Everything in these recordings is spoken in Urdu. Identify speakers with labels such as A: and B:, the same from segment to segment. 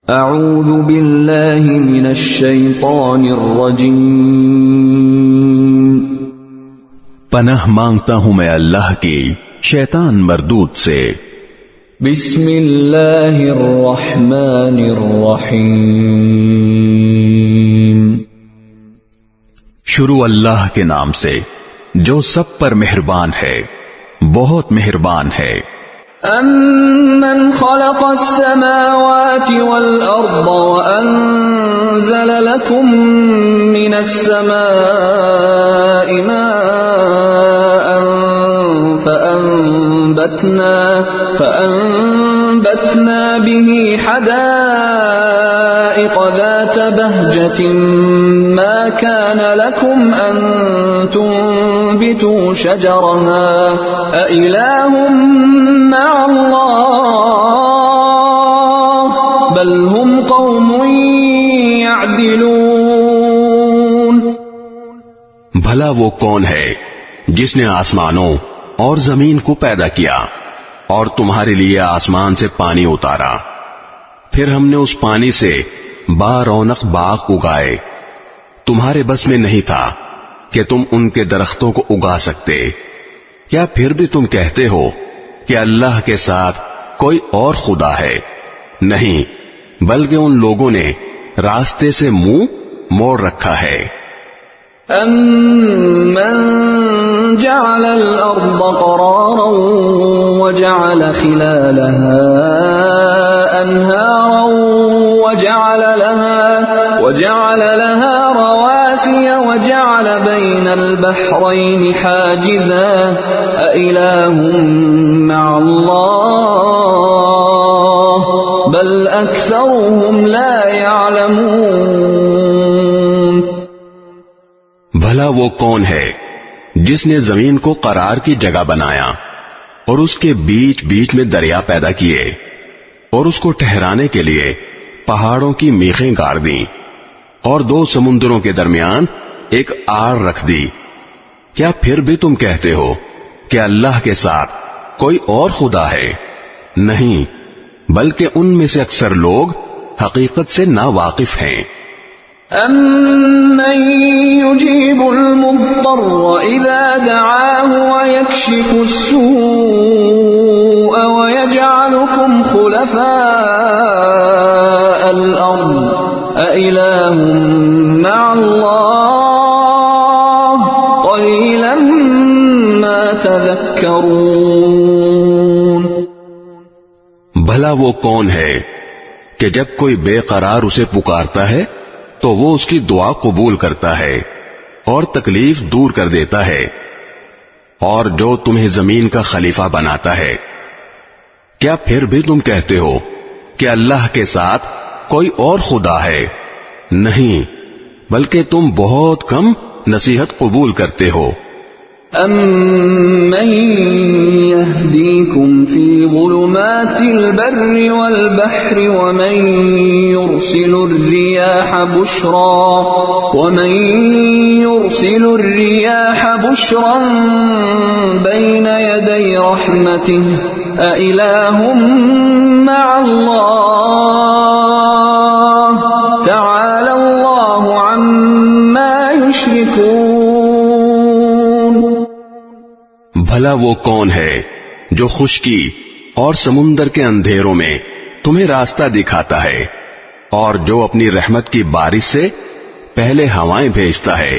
A: اعوذ باللہ من الشیطان الرجیم،
B: پناہ مانگتا ہوں میں اللہ کی شیطان مردود سے۔
A: بسم اللہ الرحمن الرحیم،
B: شروع اللہ کے نام سے جو سب پر مہربان ہے، بہت مہربان ہے۔
A: امن خلق السماوات والارض وانزل لكم من السماء ماء فأنبتنا به حدائق ذات بهجة ما كان لكم أن تنبتوا شجرها أإله مع الله بل هم قوم يعدلون۔
B: بھلا وہ کون ہے جس نے آسمانوں اور زمین کو پیدا کیا اور تمہارے لیے آسمان سے پانی اتارا، پھر ہم نے اس پانی سے بارونق باغ اگائے۔ تمہارے بس میں نہیں تھا کہ تم ان کے درختوں کو اگا سکتے، کیا پھر بھی تم کہتے ہو کہ اللہ کے ساتھ کوئی اور خدا ہے؟ نہیں، بلکہ ان لوگوں نے راستے سے منہ موڑ رکھا ہے۔
A: أَمَّنْ جَعَلَ الْأَرْضَ قَرَارًا وَجَعَلَ خِلَالَهَا أَنْهَارًا وَجَعَلَ لَهَا رَوَاسِيَ وَجَعَلَ بَيْنَ الْبَحْرَيْنِ حَاجِزًا أَإِلَٰهٌ مَّعَ اللَّهِ بَلْ أَكْثَرُهُمْ لَا يَعْلَمُونَ۔
B: بھلا وہ کون ہے جس نے زمین کو قرار کی جگہ بنایا اور اس کے بیچ بیچ میں دریا پیدا کیے اور اس کو ٹھہرانے کے لیے پہاڑوں کی میخیں گاڑ دیں اور دو سمندروں کے درمیان ایک آڑ رکھ دی؟ کیا پھر بھی تم کہتے ہو کہ اللہ کے ساتھ کوئی اور خدا ہے؟ نہیں، بلکہ ان میں سے اکثر لوگ حقیقت سے ناواقف ہیں۔
A: أَمَّن يُجِيبُ الْمُضْطَرَّ إِذَا دَعَاهُ وَيَكْشِفُ السُّوءَ وَيَجْعَلُكُمْ خُلَفَاءَ الْأَرْضِ أَإِلَٰهٌ مَّعَ اللَّهِ قَلِيلًا مَّا تَذَكَّرُونَ۔
B: بھلا وہ کون ہے کہ جب کوئی بے قرار اسے پکارتا ہے تو وہ اس کی دعا قبول کرتا ہے اور تکلیف دور کر دیتا ہے، اور جو تمہیں زمین کا خلیفہ بناتا ہے؟ کیا پھر بھی تم کہتے ہو کہ اللہ کے ساتھ کوئی اور خدا ہے؟ نہیں، بلکہ تم بہت کم نصیحت قبول کرتے ہو۔
A: أَمَّن يَهْدِيكُمْ فِي ظُلُمَاتِ الْبَرِّ وَالْبَحْرِ وَمَن يُرْسِلُ الرِّيَاحَ بُشْرًا بَيْنَ يَدَيْ رَحْمَتِهِ أَإِلَٰهٌ مَّعَ اللَّهِ تَعَالَى اللَّهُ عَمَّا يُشْرِكُونَ۔
B: بھلا وہ کون ہے جو خشکی اور سمندر کے اندھیروں میں تمہیں راستہ دکھاتا ہے، اور جو اپنی رحمت کی بارش سے پہلے ہوائیں بھیجتا ہے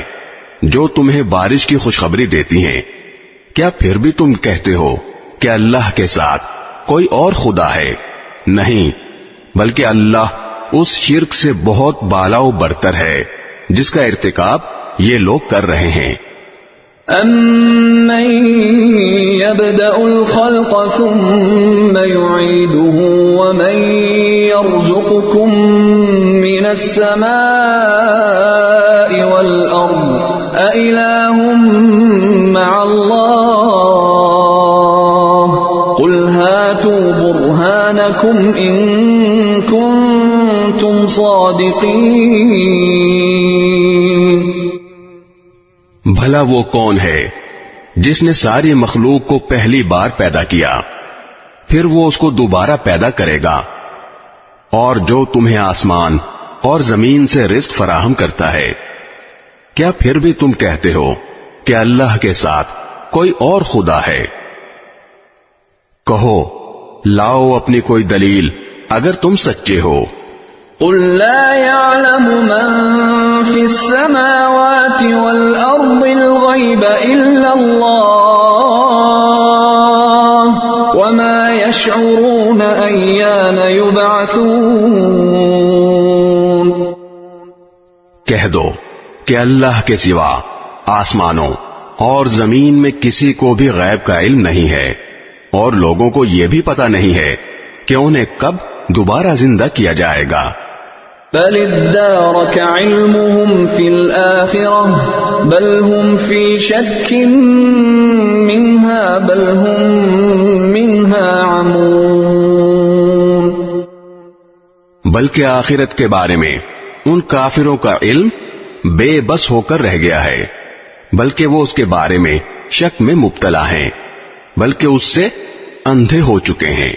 B: جو تمہیں بارش کی خوشخبری دیتی ہیں؟ کیا پھر بھی تم کہتے ہو کہ اللہ کے ساتھ کوئی اور خدا ہے؟ نہیں، بلکہ اللہ اس شرک سے بہت بالا و برتر ہے جس کا ارتکاب یہ لوگ کر رہے ہیں۔
A: أَمَّن يَبْدَأُ الْخَلْقَ ثُمَّ يُعِيدُهُ وَمَن يَرْزُقُكُم مِّنَ السَّمَاءِ وَالْأَرْضِ أَإِلَٰهٌ مَّعَ اللَّهِ قُلْ هَاتُوا بُرْهَانَكُمْ إِن كُنتُمْ صَادِقِينَ۔
B: بھلا وہ کون ہے جس نے ساری مخلوق کو پہلی بار پیدا کیا، پھر وہ اس کو دوبارہ پیدا کرے گا؟ اور جو تمہیں آسمان اور زمین سے رزق فراہم کرتا ہے، کیا پھر بھی تم کہتے ہو کہ اللہ کے ساتھ کوئی اور خدا ہے؟ کہو لاؤ اپنی کوئی دلیل اگر تم سچے ہو۔
A: قل لا يعلم من في السماوات والأرض الغيب إلا الله وما يشعرون أيان يبعثون۔
B: کہہ دو کہ اللہ کے سوا آسمانوں اور زمین میں کسی کو بھی غیب کا علم نہیں ہے، اور لوگوں کو یہ بھی پتہ نہیں ہے کہ انہیں کب دوبارہ زندہ کیا جائے گا۔
A: بل ادارك علمهم في الآخرة بل هم في شك منها بل هم منها عمون۔
B: بلکہ آخرت کے بارے میں ان کافروں کا علم بے بس ہو کر رہ گیا ہے، بلکہ وہ اس کے بارے میں شک میں مبتلا ہیں، بلکہ اس سے اندھے ہو چکے ہیں۔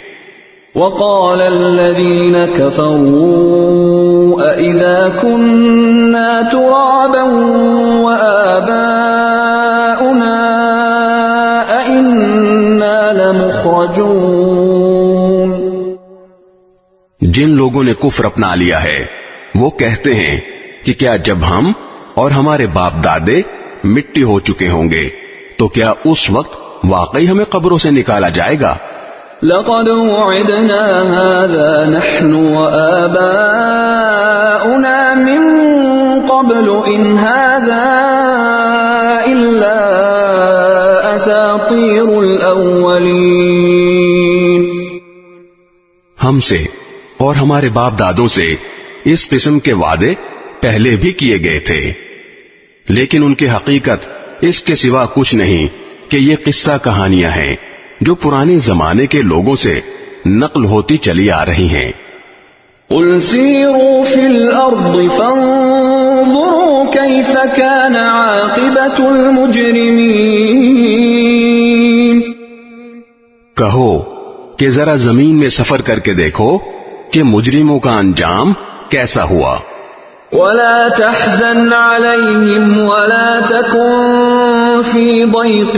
A: وقال الذين كفروا أإذا كنا ترابا وآباؤنا أإنا لمخرجون۔
B: جن لوگوں نے کفر اپنا لیا ہے وہ کہتے ہیں کہ کیا جب ہم اور ہمارے باپ دادے مٹی ہو چکے ہوں گے تو کیا اس وقت واقعی ہمیں قبروں سے نکالا جائے گا؟
A: لقد وعدنا هذا نحن وآباؤنا من قبل إن هذا إلا أساطير الأولين۔
B: ہم سے اور ہمارے باپ دادوں سے اس قسم کے وعدے پہلے بھی کیے گئے تھے، لیکن ان کی حقیقت اس کے سوا کچھ نہیں کہ یہ قصہ کہانیاں ہیں جو پرانے زمانے کے لوگوں سے نقل ہوتی چلی آ رہی ہیں۔
A: قل سیروا فی الارض فانظروا کیف کان عاقبۃ المجرمین۔
B: کہو کہ ذرا زمین میں سفر کر کے دیکھو کہ مجرموں کا انجام کیسا ہوا۔
A: ولا تحزن علیہم ولا تکن فی ضیق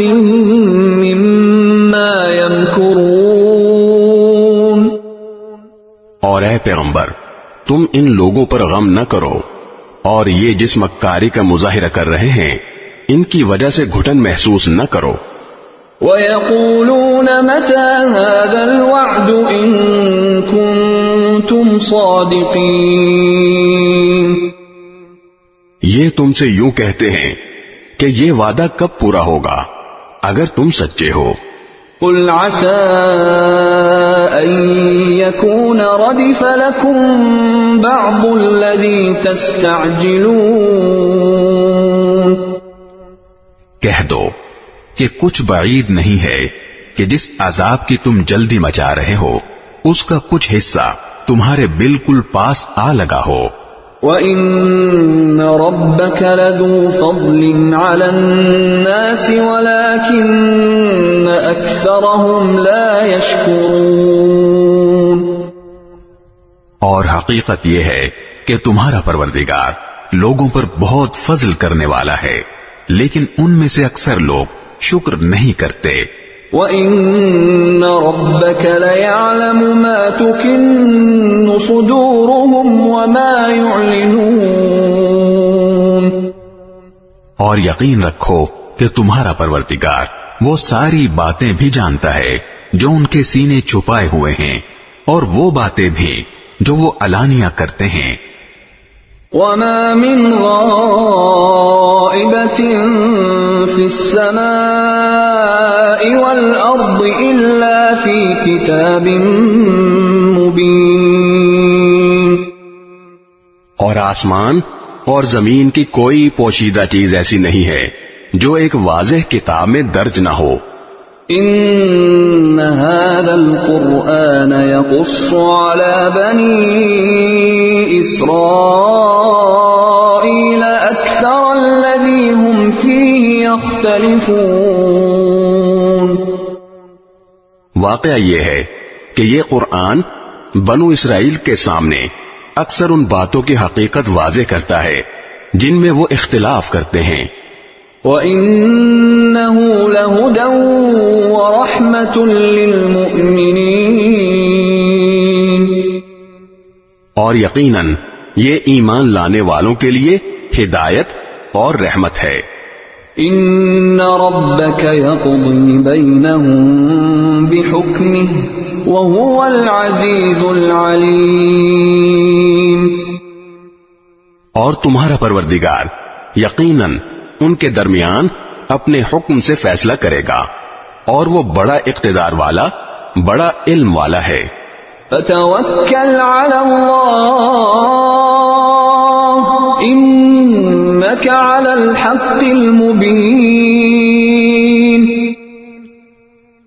A: مما یمکرون۔
B: اور اے پیغمبر تم ان لوگوں پر غم نہ کرو، اور یہ جس مکاری کا مظاہرہ کر رہے ہیں ان کی وجہ سے گھٹن محسوس نہ کرو۔
A: وَيَقُولُونَ مَتَى هَذَا الْوَعْدُ إِن كُنتُمْ صَادِقِينَ۔
B: یہ تم سے یوں کہتے ہیں کہ یہ وعدہ کب پورا ہوگا اگر تم سچے ہو۔
A: قُلْ عَسَىٰ أَن يَكُونَ رَدِفَ لَكُمْ بَعْضُ الَّذِي تَسْتَعْجِلُونَ۔
B: کہہ دو کہ کچھ بعید نہیں ہے کہ جس عذاب کی تم جلدی مچا رہے ہو اس کا کچھ حصہ تمہارے بالکل پاس آ لگا ہو۔
A: وَإِنَّ رَبَّكَ لَذُو فَضْلٍ عَلَى النَّاسِ وَلَكِنَّ أَكْثَرَهُمْ لَا يَشْكُرُونَ۔
B: اور حقیقت یہ ہے کہ تمہارا پروردگار لوگوں پر بہت فضل کرنے والا ہے، لیکن ان میں سے اکثر لوگ شکر نہیں کرتے۔
A: وَإِنَّ رَبَّكَ لَيَعْلَمُ مَا تُكِنُّ صُدُورُهُمْ وَمَا يُعْلِنُونَ۔
B: اور یقین رکھو کہ تمہارا پروردگار وہ ساری باتیں بھی جانتا ہے جو ان کے سینے چھپائے ہوئے ہیں، اور وہ باتیں بھی جو وہ علانیہ کرتے ہیں۔
A: وَمَا مِنْ غَائِبَةٍ فِي السَّمَاءِ وَالْأَرْضِ إِلَّا فِي كِتَابٍ مُبِينٍ۔
B: اور آسمان اور زمین کی کوئی پوشیدہ چیز ایسی نہیں ہے جو ایک واضح کتاب میں درج نہ ہو۔
A: إِنَّ هَذَا الْقُرْآنَ يَقُصُّ عَلَى بَنِي إِسْرَائِيلَ أَكْثَرَ الَّذِي هُمْ فِيهِ يَخْتَلِفُونَ۔
B: واقعہ یہ ہے کہ یہ قرآن بنو اسرائیل کے سامنے اکثر ان باتوں کی حقیقت واضح کرتا ہے جن میں وہ اختلاف کرتے ہیں.
A: وَإِنَّهُ لَهُدًى وَرَحْمَةٌ لِّلْمُؤْمِنِينَ.
B: اور یقیناً یہ ایمان لانے والوں کے لیے ہدایت اور رحمت ہے.
A: إِنَّ رَبَّكَ يَقْضِي بَيْنَهُم بِحُكْمِهِ وَهُوَ الْعَزِيزُ الْعَلِيمُ.
B: اور تمہارا پروردگار یقیناً ان کے درمیان اپنے حکم سے فیصلہ کرے گا اور وہ بڑا اقتدار والا بڑا علم والا ہے.
A: فَتَوَكَّلْ عَلَى اللَّهِ إِنَّكَ عَلَى الْحَقِّ الْمُبِينِ.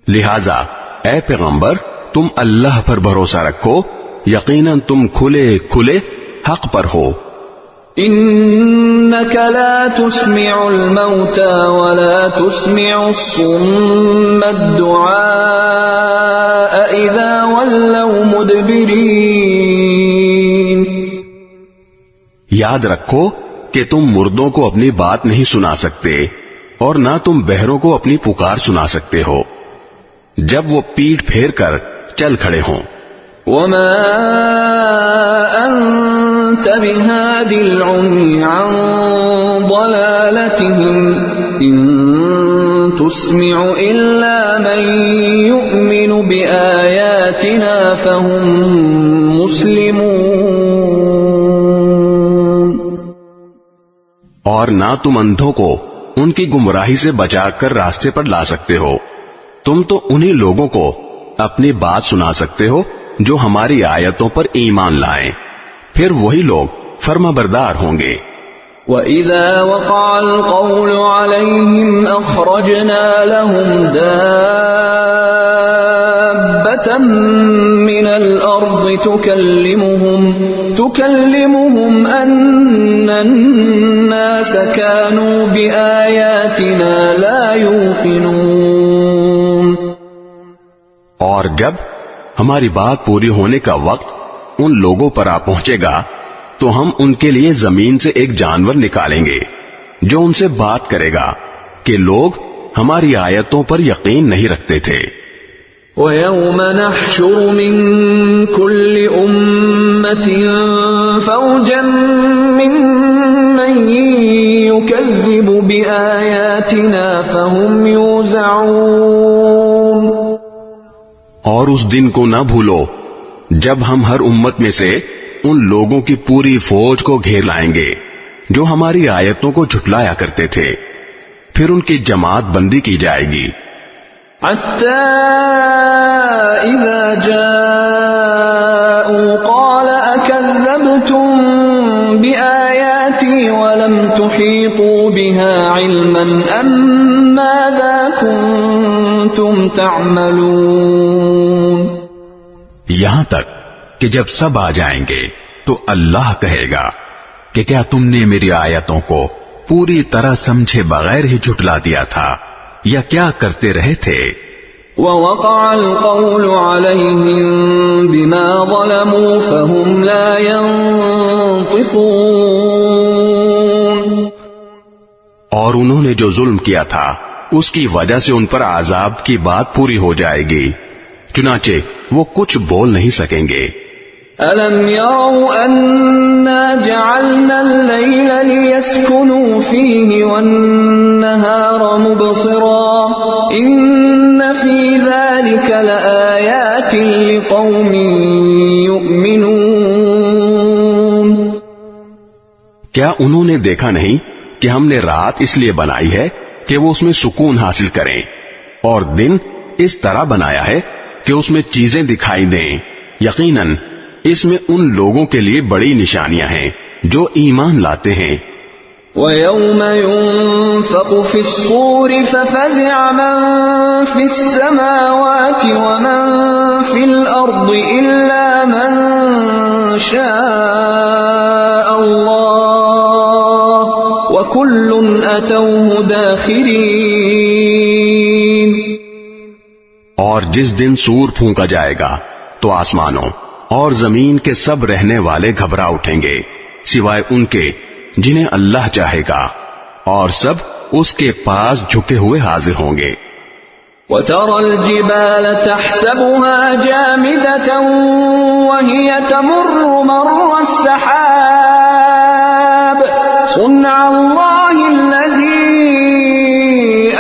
B: لہذا اے پیغمبر تم اللہ پر بھروسہ رکھو، یقیناً تم کھلے کھلے حق پر ہو.
A: إِنَّكَ لَا تُسْمِعُ الْمَوْتَى وَلَا تُسْمِعُ الصُّمَّ الدُّعَاءَ إِذَا وَلَّوْا مُدْبِرِينَ.
B: یاد رکھو کہ تم مردوں کو اپنی بات نہیں سنا سکتے اور نہ تم بہروں کو اپنی پکار سنا سکتے ہو جب وہ پیٹھ پھیر کر چل کھڑے ہوں.
A: وَمَا أَنتَ بِهَادِ الْعُمْيِ عَن ضَلَالَتِهِمْ إِن تُسْمِعُ إِلَّا مَن يُؤْمِنُ بِآيَاتِنَا فَهُم مُسْلِمُونَ.
B: اور نہ تم اندھوں کو ان کی گمراہی سے بچا کر راستے پر لا سکتے ہو، تم تو انہی لوگوں کو اپنی بات سنا سکتے ہو جو ہماری آیتوں پر ایمان لائیں، پھر وہی لوگ فرما بردار ہوں گے.
A: وَإِذَا وَقَعَ الْقَوْلُ عَلَيْهِمْ أَخْرَجْنَا لَهُمْ دَابَّةً مِّنَ الْأَرْضِ تُكَلِّمُهُمْ أَنَّ النَّاسَ كَانُوا بِآيَاتِنَا لَا يُوقِنُونَ.
B: اور جب ہماری بات پوری ہونے کا وقت ان لوگوں پر آ پہنچے گا تو ہم ان کے لیے زمین سے ایک جانور نکالیں گے جو ان سے بات کرے گا کہ لوگ ہماری آیتوں پر یقین نہیں رکھتے تھے.
A: وَيَوْمَ نَحْشُرُ مِن كُلِّ أُمَّةٍ فَوْجًا مِّمَّن يُكَذِّبُ بِآيَاتِنَا فَهُمْ يُوزَعُونَ.
B: اور اس دن کو نہ بھولو جب ہم ہر امت میں سے ان لوگوں کی پوری فوج کو گھیر لائیں گے جو ہماری آیتوں کو جھٹلایا کرتے تھے، پھر ان کی جماعت بندی کی جائے گی.
A: حَتَّى إِذَا جَاءُوا قَالَ أَكَذَّبْتُم بِآيَاتِي وَلَمْ تُحِيطُوا بِهَا عِلْمًا أَمْ مَاذَا كُنتُمْ تَعْمَلُونَ.
B: یہاں تک کہ جب سب آ جائیں گے تو اللہ کہے گا کہ کیا تم نے میری آیتوں کو پوری طرح سمجھے بغیر ہی جھٹلا دیا تھا یا کیا کرتے رہے تھے؟
A: وَوَقَعَ الْقَوْلُ عَلَيْهِمْ بِمَا ظَلَمُوا فَهُمْ لَا يَنطِقُونَ.
B: اور انہوں نے جو ظلم کیا تھا اس کی وجہ سے ان پر عذاب کی بات پوری ہو جائے گی، چنانچہ وہ کچھ بول نہیں سکیں گے.
A: أَلَمْ يَرَوْا أَنَّا جَعَلْنَا اللَّيْلَ لِيَسْكُنُوا فِيهِ وَالنَّهَارَ مُبْصِرًا إِنَّ فِي ذَلِكَ لَآيَاتٍ لِقَوْمٍ يُؤْمِنُونَ.
B: کیا انہوں نے دیکھا نہیں کہ ہم نے رات اس لیے بنائی ہے کہ وہ اس میں سکون حاصل کریں اور دن اس طرح بنایا ہے کہ اس میں چیزیں دکھائی دیں، یقیناً اس میں ان لوگوں کے لیے بڑی نشانیاں ہیں جو ایمان لاتے ہیں.
A: وَيَوْمَ يُنفَخُ فِي الصُّورِ فَفَزِعَ مَن فِي السَّمَاوَاتِ وَمَن فِي الْأَرْضِ إِلَّا مَن شَاءَ اللَّهُ وَكُلٌّ أَتَوْهُ دَاخِرِينَ.
B: اور جس دن سور پھونکا جائے گا تو آسمانوں اور زمین کے سب رہنے والے گھبرا اٹھیں گے سوائے ان کے جنہیں اللہ چاہے گا، اور سب اس کے پاس جھکے ہوئے حاضر ہوں گے۔
A: وَتَرَى الْجِبَالَ تَحْسَبُهَا جَامِدَةً وَهِيَ تَمُرُّ مَرَّ السَّحَابِ صُنْعَ اللَّهِ الَّذِي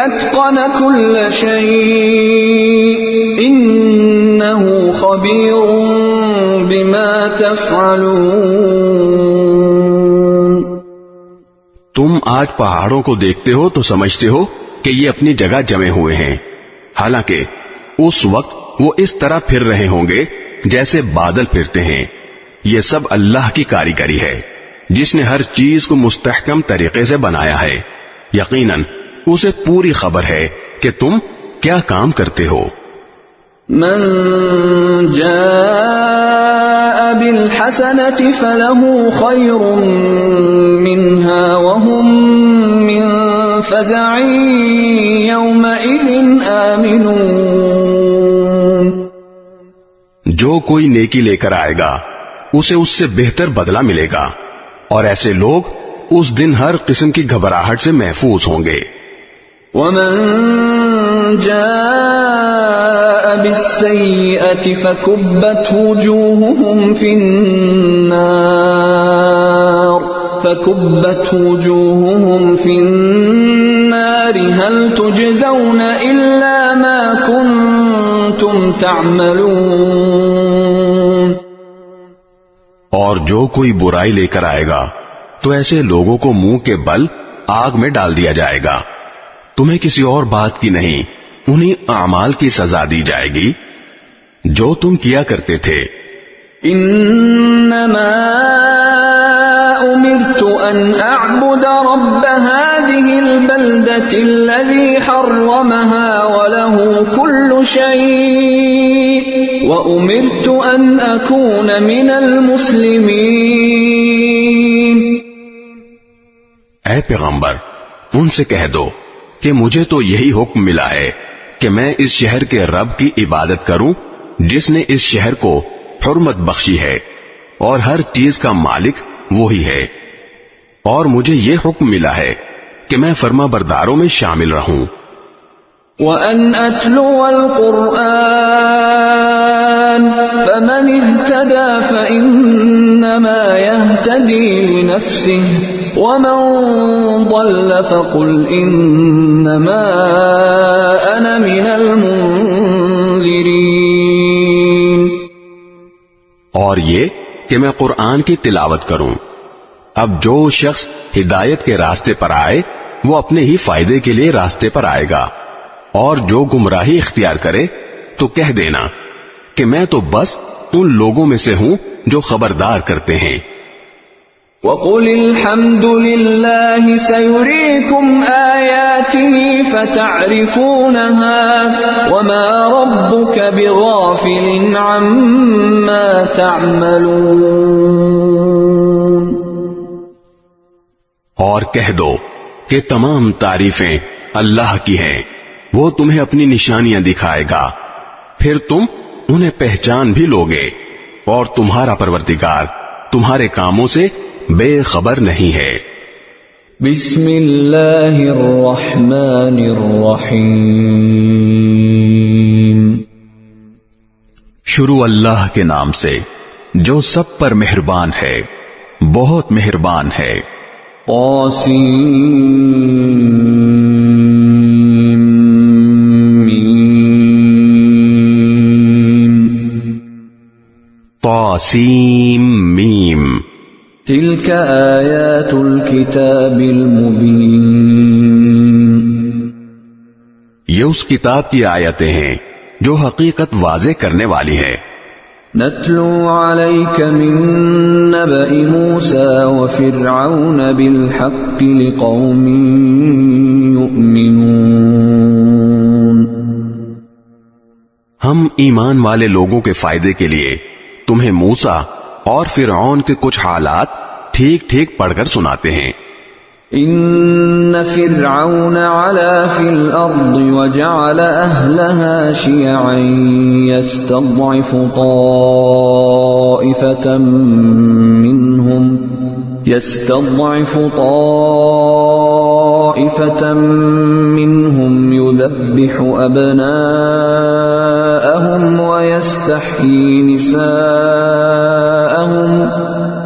A: أَتْقَنَ كُلَّ شَيْءٍ إِنَّهُ خَبِيرٌ بِمَا تَفْعَلُونَ۔
B: تم آج پہاڑوں کو دیکھتے ہو تو سمجھتے ہو کہ یہ اپنی جگہ جمے ہوئے ہیں، حالانکہ اس وقت وہ اس طرح پھر رہے ہوں گے جیسے بادل پھرتے ہیں۔ یہ سب اللہ کی کاریگری ہے جس نے ہر چیز کو مستحکم طریقے سے بنایا ہے۔ یقیناً اسے پوری خبر ہے کہ تم کیا کام کرتے ہو۔
A: من جاء بالحسنة فله خير منها وهم من فزع يومئذ آمنون۔
B: جو کوئی نیکی لے کر آئے گا اسے اس سے بہتر بدلہ ملے گا، اور ایسے لوگ اس دن ہر قسم کی گھبراہٹ سے محفوظ ہوں گے۔
A: ومن جاء بالسيئة فكبت وجوههم في النار هل تجزون إلا ما كنتم تعملون۔
B: اور جو کوئی برائی لے کر آئے گا تو ایسے لوگوں کو منہ کے بل آگ میں ڈال دیا جائے گا، تمہیں کسی اور بات کی نہیں، انہیں اعمال کی سزا دی جائے گی جو تم کیا کرتے تھے۔
A: انما امرت ان اعبد رب هذه البلدة الذي حرمها وله كل شيء وامرت ان اكون من المسلمين۔
B: اے پیغمبر، ان سے کہہ دو کہ مجھے تو یہی حکم ملا ہے کہ میں اس شہر کے رب کی عبادت کروں جس نے اس شہر کو حرمت بخشی ہے، اور ہر چیز کا مالک وہی ہے، اور مجھے یہ حکم ملا ہے کہ میں فرما برداروں میں شامل رہوں۔
A: وَأَنْ أَتْلُوَ الْقُرْآنَ فَمَنِ اهْتَدَى فَإِنَّمَا يَهْتَدِي لِنَفْسِهِ وَمَنْ ضَلَّ فَقُلْ إِنَّمَا أَنَا مِنَ الْمُنذِرِينَ۔
B: اور یہ کہ میں قرآن کی تلاوت کروں، اب جو شخص ہدایت کے راستے پر آئے وہ اپنے ہی فائدے کے لیے راستے پر آئے گا، اور جو گمراہی اختیار کرے تو کہہ دینا کہ میں تو بس ان لوگوں میں سے ہوں جو خبردار کرتے ہیں۔
A: وَقُلِ الْحَمْدُ لِلَّهِ سَيُرِيكُمْ آيَاتِهِ فَتَعْرِفُونَهَا وَمَا رَبُّكَ بِغَافِلٍ عَمَّا تَعْمَلُونَ۔
B: اور کہہ دو کہ تمام تعریفیں اللہ کی ہیں، وہ تمہیں اپنی نشانیاں دکھائے گا، پھر تم انہیں پہچان بھی لوگے، اور تمہارا پروردگار تمہارے کاموں سے بے خبر نہیں ہے۔
A: بسم اللہ الرحمن الرحیم۔
B: شروع اللہ کے نام سے جو سب پر مہربان ہے، بہت مہربان ہے۔ طاسیم میم۔
A: تلك آیات الکتاب المبین۔
B: یہ اس کتاب کی آیتیں ہیں جو حقیقت واضح کرنے والی ہے۔
A: نتلو علیک من نبأ موسیٰ وفرعون بالحق لقوم یؤمنون۔
B: ہم ایمان والے لوگوں کے فائدے کے لیے تمہیں موسیٰ اور فرعون کے کچھ حالات ٹھیک ٹھیک پڑھ کر سناتے ہیں۔
A: إن فرعون علا في الأرض وجعل أهلها شيعا يستضعف طائفة منهم يذبح أبناءهم ويستحيي نساءهم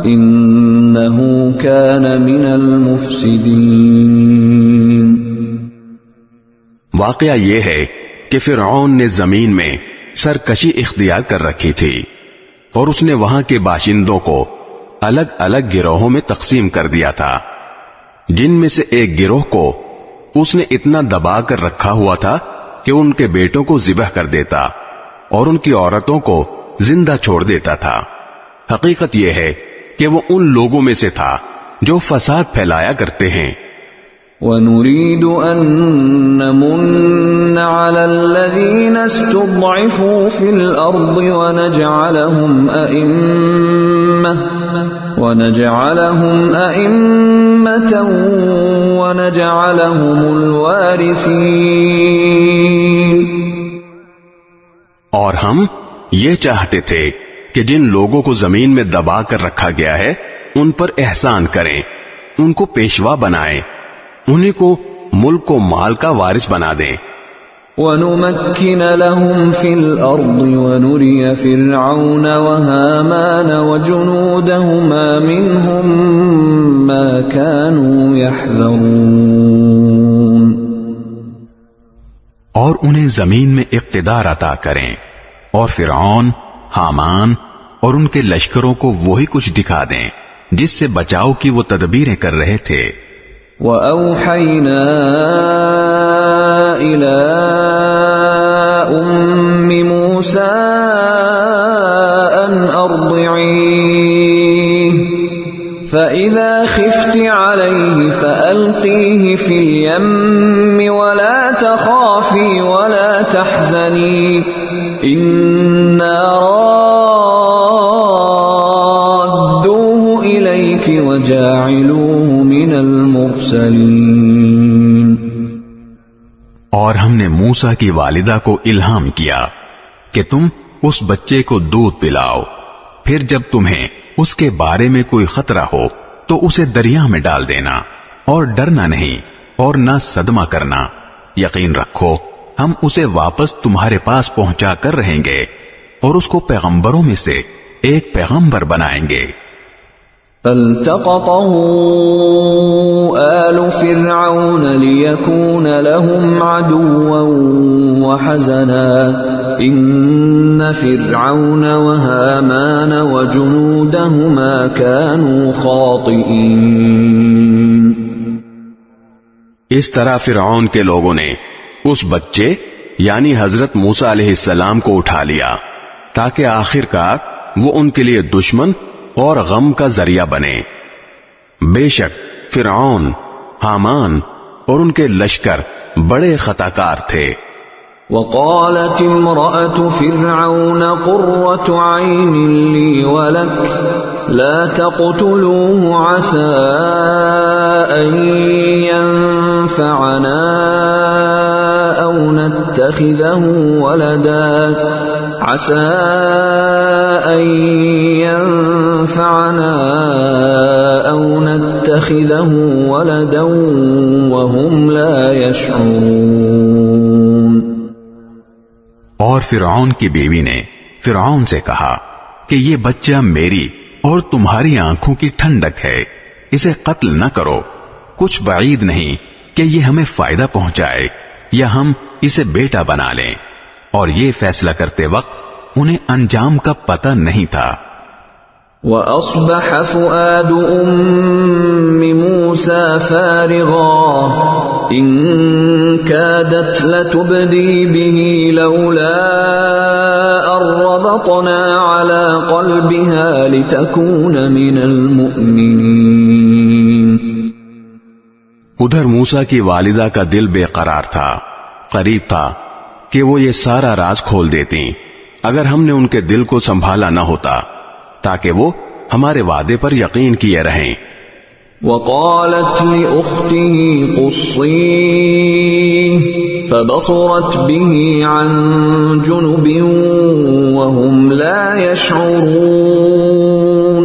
A: إنه كان من المفسدين۔
B: واقعہ یہ ہے کہ فرعون نے زمین میں سرکشی اختیار کر رکھی تھی اور اس نے وہاں کے باشندوں کو الگ الگ گروہوں میں تقسیم کر دیا تھا، جن میں سے ایک گروہ کو اس نے اتنا دبا کر رکھا ہوا تھا کہ ان کے بیٹوں کو ذبح کر دیتا اور ان کی عورتوں کو زندہ چھوڑ دیتا تھا۔ حقیقت یہ ہے کہ وہ ان لوگوں میں سے تھا جو فساد پھیلایا کرتے ہیں۔
A: وَنُرِيدُ أَن نَّمُنَّ عَلَى الَّذِينَ اسْتُضْعِفُوا فِي الْأَرْضِ وَنَجْعَلَهُمْ أَئِمَّةً وَنَجْعَلَهُمُ الْوَارِثِينَ۔
B: اور ہم یہ چاہتے تھے کہ جن لوگوں کو زمین میں دبا کر رکھا گیا ہے ان پر احسان کریں، ان کو پیشوا بنائیں، انہیں کو ملک و مال کا وارث بنا دیں۔
A: وَنُمَكِّنَ لَهُمْ فِي الْأَرْضِ وَنُرِيَ فِرْعَوْنَ وَهَامَانَ وَجُنُودَهُمَا مِنْهُمْ مَا كَانُوا يَحْذَرُونَ۔
B: اور انہیں زمین میں اقتدار عطا کریں اور فرعون، حامان اور ان کے لشکروں کو وہی کچھ دکھا دیں جس سے بچاؤ کی وہ تدبیریں کر رہے تھے۔
A: وَأَوْحَيْنَا إِلَىٰ أُمِّ مُوسَىٰ أَنْ أَرْضِعِيهِ فَإِذَا خِفْتِ عَلَيْهِ فَأَلْقِيهِ فِي الْيَمِّ وَلَا تَخَافِي وَلَا تَحْزَنِي إِنَّا رَادُّوهُ إِلَيْكِ وَجَاعِلُوهُ مِنَ الْمُرْسَلِينَ۔
B: اور ہم نے موسیٰ کی والدہ کو الہام کیا کہ تم اس بچے کو دودھ پلاؤ، پھر جب تمہیں اس کے بارے میں کوئی خطرہ ہو تو اسے دریا میں ڈال دینا، اور ڈرنا نہیں اور نہ صدمہ کرنا، یقین رکھو ہم اسے واپس تمہارے پاس پہنچا کر رہیں گے اور اس کو پیغمبروں میں سے ایک پیغمبر بنائیں گے۔
A: فَالْتَقَطَهُ آلُ فِرْعَوْنَ لِيَكُونَ لَهُمْ عَدُوًّا وَحَزَنًا إِنَّ فِرْعَوْنَ وَهَامَانَ وَجُنُودَهُمَا كَانُوا خَاطِئِينَ۔
B: اس طرح فرعون کے لوگوں نے اس بچے یعنی حضرت موسیٰ علیہ السلام کو اٹھا لیا تاکہ آخرکار وہ ان کے لیے دشمن اور غم کا ذریعہ بنے۔ بے شک فرعون، حامان اور ان کے لشکر بڑے خطاکار تھے۔
A: وقالت امرأة فرعون قرة عين لي ولك لا تقتلوه عسى أن ينفعنا أو نتخذه ولدا عسى أن ينفعنا أو نتخذه ولدا وهم لا يشعرون۔
B: اور فرعون کی بیوی نے فرعون سے کہا کہ یہ بچہ میری اور تمہاری آنکھوں کی ٹھنڈک ہے، اسے قتل نہ کرو، کچھ بعید نہیں کہ یہ ہمیں فائدہ پہنچائے یا ہم اسے بیٹا بنا لیں۔ اور یہ فیصلہ کرتے وقت انہیں انجام کا پتہ نہیں تھا۔
A: وَأَصْبَحَ فُؤَادُ أُمِّ مُوسَى فَارِغًا إِن كَادَتْ لَتُبْدِي بِهِ لَوْلَا أَن رَّبَطْنَا عَلَى قَلْبِهَا لِتَكُونَ مِنَ الْمُؤْمِنِينَ۔
B: ادھر موسیٰ کی والدہ کا دل بے قرار تھا، قریب تھا کہ وہ یہ سارا راز کھول دیتی اگر ہم نے ان کے دل کو سنبھالا نہ ہوتا تاکہ وہ ہمارے وعدے پر یقین کیے رہیں۔
A: وقالت لأخته قصيه فبصرت به عن جنب وهم لا يشعرون.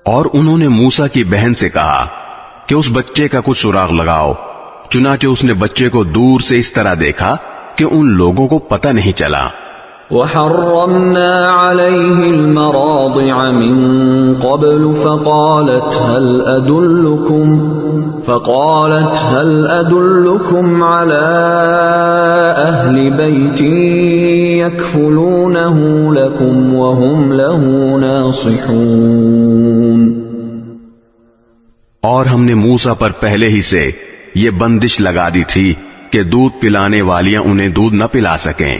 B: اور انہوں نے موسیٰ کی بہن سے کہا کہ اس بچے کا کچھ سراغ لگاؤ. چنانچہ اس نے بچے کو دور سے اس طرح دیکھا کہ ان لوگوں کو پتہ نہیں چلا.
A: وحرمنا عليه المراضع من قبل فقالت هل أدلكم على أهل بيت يكفلونه لكم وهم له ناصحون.
B: اور ہم نے موسیٰ پر پہلے ہی سے یہ بندش لگا دی تھی کہ دودھ پلانے والیاں انہیں دودھ نہ پلا سکیں.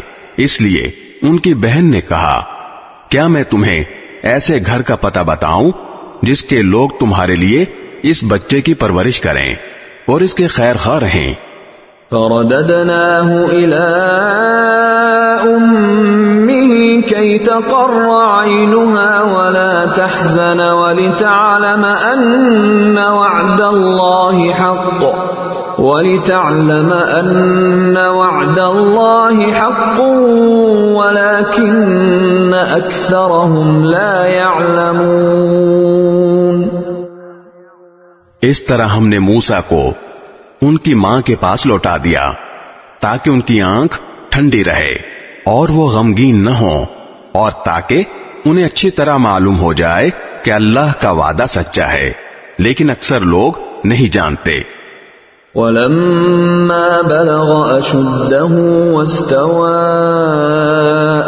B: اس لیے ان کی بہن نے کہا کیا میں تمہیں ایسے گھر کا پتہ بتاؤں جس کے لوگ تمہارے لیے اس بچے کی پرورش کریں اور اس کے خیر خواہ رہیں.
A: فرددناه إلى أمه كي تقر عينها ولا تحزن ولتعلم أن وعد الله حق ولكن أكثرهم لا يعلمون.
B: اس طرح ہم نے موسیٰ کو ان کی ماں کے پاس لوٹا دیا تاکہ ان کی آنکھ ٹھنڈی رہے اور وہ غمگین نہ ہوں، اور تاکہ انہیں اچھی طرح معلوم ہو جائے کہ اللہ کا وعدہ سچا ہے، لیکن اکثر لوگ نہیں جانتے.
A: وَلَمَّا بَلَغَ أَشُدَّهُ وَاسْتَوَى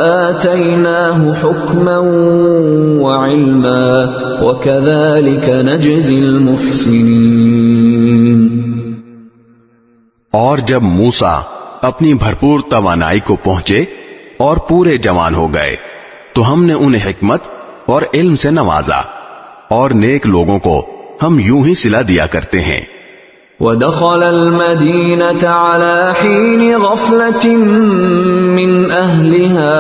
A: آتَيْنَاهُ حُكْمًا وَعِلْمًا وَكَذَلِكَ نَجْزِي الْمُحْسِنِينَ.
B: اور جب موسیٰ اپنی بھرپور توانائی کو پہنچے اور پورے جوان ہو گئے تو ہم نے انہیں حکمت اور علم سے نوازا، اور نیک لوگوں کو ہم یوں ہی صلہ دیا کرتے ہیں.
A: وَدَخَلَ الْمَدِينَةَ عَلَى حِينِ غَفْلَةٍ مِّنْ أَهْلِهَا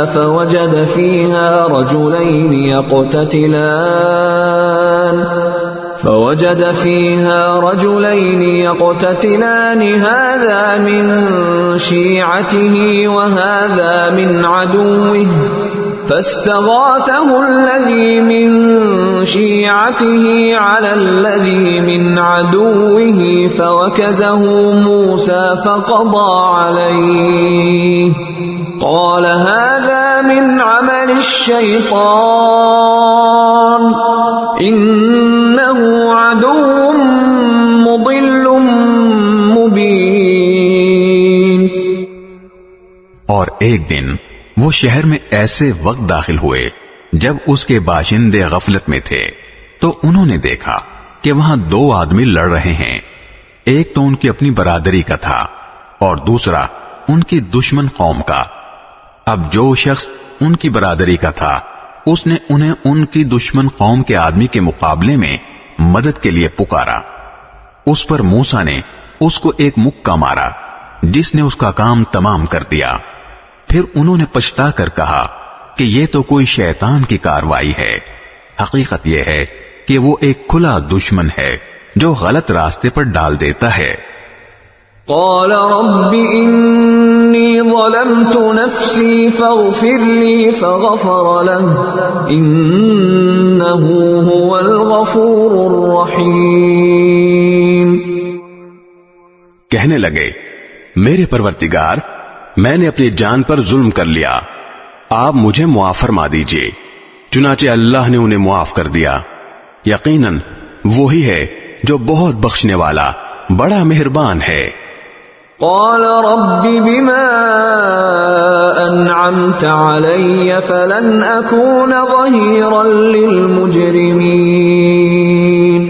A: فوجد فيها رجلين يقتتلان هذا من شيعته وهذا من عدوه فاستغاثه الذي من شيعته على الذي من عدوه فوكزه موسى فقضى عليه قال هذا من عمل الشيطان إنه عدو مضل مبين.
C: اور ایک دن وہ شہر میں ایسے وقت داخل ہوئے جب اس کے باشندے غفلت میں تھے، تو انہوں نے دیکھا کہ وہاں دو آدمی لڑ رہے ہیں. ایک تو ان کی اپنی برادری کا تھا اور دوسرا ان کی دشمن قوم کا. اب جو شخص ان کی برادری کا تھا اس نے انہیں ان کی دشمن قوم کے آدمی کے مقابلے میں مدد کے لیے پکارا. اس پر موسیٰ نے اس کو ایک مکہ مارا جس نے اس کا کام تمام کر دیا. پھر انہوں نے پچھتا کر کہا کہ یہ تو کوئی شیطان کی کاروائی ہے. حقیقت یہ ہے کہ وہ ایک کھلا دشمن ہے جو غلط راستے پر ڈال دیتا ہے.
A: قال رب انی ظلمت نفسی فاغفر لی فغفر له انه هو الغفور الرحیم.
B: کہنے لگے میرے پروردگار، میں نے اپنی جان پر ظلم کر لیا، آپ مجھے معاف فرما دیجیے. چنانچہ اللہ نے انہیں معاف کر دیا. یقیناً وہی ہے جو بہت بخشنے والا بڑا مہربان ہے.
A: قال رب بما انعمت علی فلن اکون ظہیرا للمجرمین.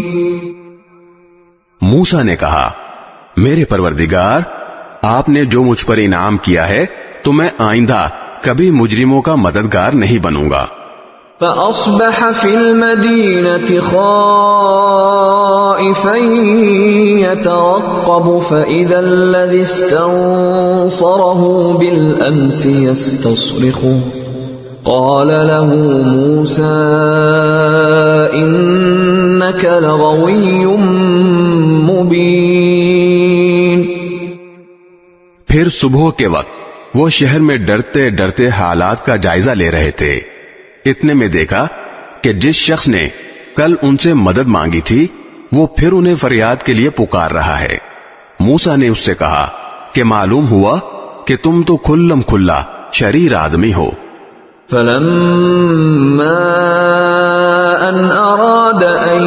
B: موسیٰ نے کہا میرے پروردگار، آپ نے جو مجھ پر انعام کیا ہے تو میں آئندہ کبھی مجرموں کا مددگار نہیں بنوں گا.
A: فأصبح في المدينة خائفا يترقب فإذا الذي استنصره بالأمس يستصرخه قال له موسى إن إنك لغوي مبين.
B: پھر صبح کے وقت وہ شہر میں ڈرتے ڈرتے حالات کا جائزہ لے رہے تھے. اتنے میں دیکھا کہ جس شخص نے کل ان سے مدد مانگی تھی وہ پھر انہیں فریاد کے لیے پکار رہا ہے. موسیٰ نے اس سے کہا کہ معلوم ہوا کہ تم تو کھلم کھلا شریر آدمی ہو.
A: فلما أن أراد أن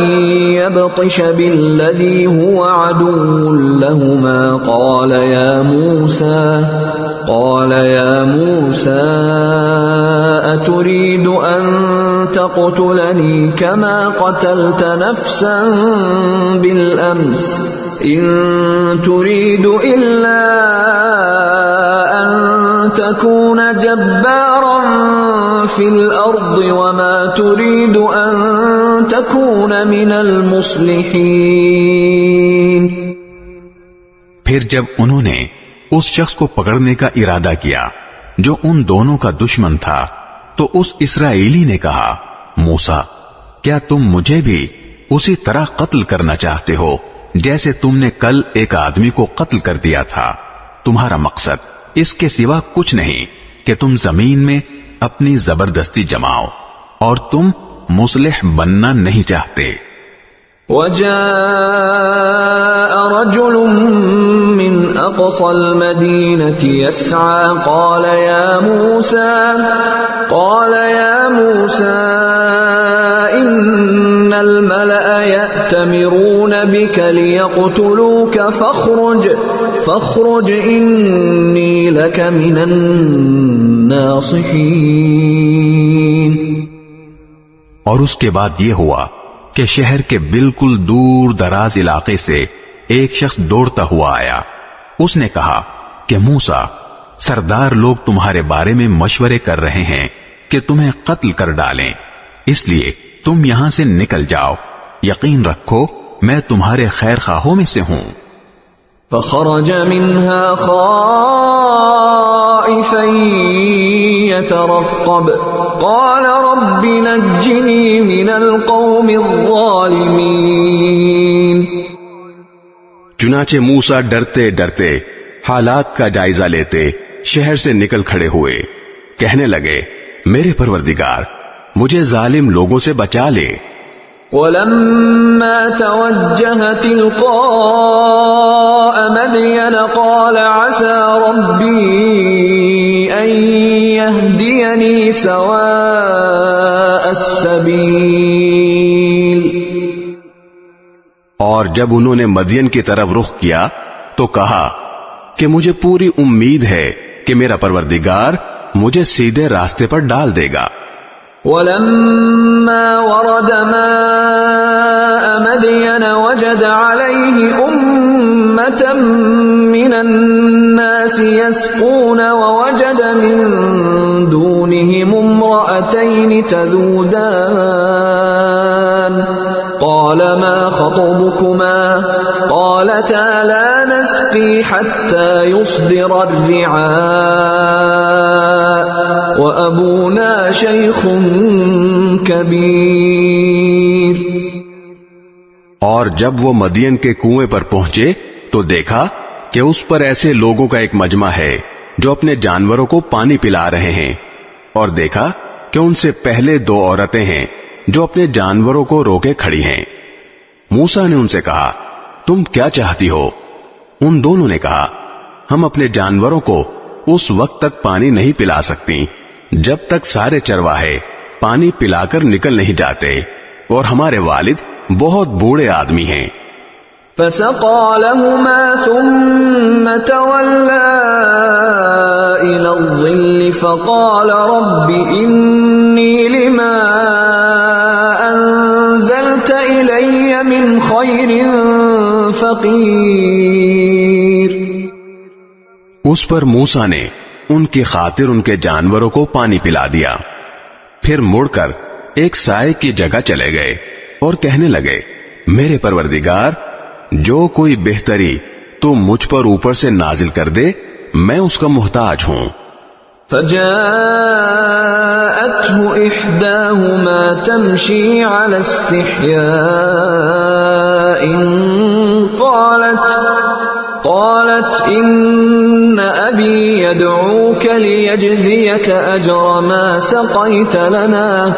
A: يبطش بالذي هو عدو لهما قال يا موسى أتريد أن تقتلني كما قتلت نفسا بالأمس إن تريد إلا أن تكون جبارا في الأرض وما تريد أن تكون من المصلحين.
C: پھر جب انہوں نے اس شخص کو پکڑنے کا ارادہ کیا جو ان دونوں کا دشمن تھا تو اس اسرائیلی نے کہا موسیٰ کیا تم مجھے بھی اسی طرح قتل کرنا چاہتے ہو جیسے تم نے کل ایک آدمی کو قتل کر دیا تھا؟ تمہارا مقصد اس کے سوا کچھ نہیں کہ تم زمین میں اپنی زبردستی جماؤ اور تم مصلح بننا نہیں چاہتے.
A: وجاء رجل من أقصى المدينة يسعى قال يا موسى إن الملأ يأتمرون بك ليقتلوك فاخرج إني لك من الناصحين.
C: اور اس کے بعد یہ ہوا کہ شہر کے بالکل دور دراز علاقے سے ایک شخص دوڑتا ہوا آیا. اس نے کہا کہ موسیٰ سردار لوگ تمہارے بارے میں مشورے کر رہے ہیں کہ تمہیں قتل کر ڈالیں، اس لیے تم یہاں سے نکل جاؤ، یقین رکھو میں تمہارے خیر خواہوں میں سے ہوں.
A: فخرج منها خائفا يترقب قال رب نجني من القوم الظالمين.
B: چنانچہ موسیٰ ڈرتے ڈرتے حالات کا جائزہ لیتے شہر سے نکل کھڑے ہوئے. کہنے لگے میرے پروردگار مجھے ظالم لوگوں سے بچا لے.
A: ولما توجه تلقاء مدين قال عسى ربي أن يهديني سواء السبيل.
B: اور جب انہوں نے مدین کی طرف رخ کیا تو کہا کہ مجھے پوری امید ہے کہ میرا پروردگار مجھے سیدھے راستے پر ڈال دے گا.
A: ولما ورد ماء مدين وجد عليه أمة من الناس يسقون ووجد من دونهم امرأتين تذودان قال ما خطبكما قالتا لا نسقي حتى يصدر الرعاء وأبونا شيخ كبير.
B: اور جب وہ مدین کے کنویں پر پہنچے تو دیکھا کہ اس پر ایسے لوگوں کا ایک مجمع ہے جو اپنے جانوروں کو پانی پلا رہے ہیں، اور دیکھا کہ ان سے پہلے دو عورتیں ہیں جو اپنے جانوروں کو روکے کھڑی ہیں. موسیٰ نے ان سے کہا تم کیا چاہتی ہو؟ ان دونوں نے کہا ہم اپنے جانوروں کو اس وقت تک پانی نہیں پلا سکتی جب تک سارے چرواہے پانی پلا کر نکل نہیں جاتے، اور ہمارے والد بہت بوڑھے آدمی ہیں.
A: فسقى لهما ثم تولى إلى الظل فقال رب إني لما أنزلت إلي من خير فقير.
B: اس پر موسیٰ نے ان کی خاطر ان کے جانوروں کو پانی پلا دیا. پھر مڑ کر ایک سائے کی جگہ چلے گئے اور کہنے لگے میرے پروردگار جو کوئی بہتری تو مجھ پر اوپر سے نازل کر دے میں اس کا محتاج ہوں.
A: فجاءته إحداهما تمشي على استحياء قالت إن أبي يدعوك ليجزيك أجر ما سقيت لنا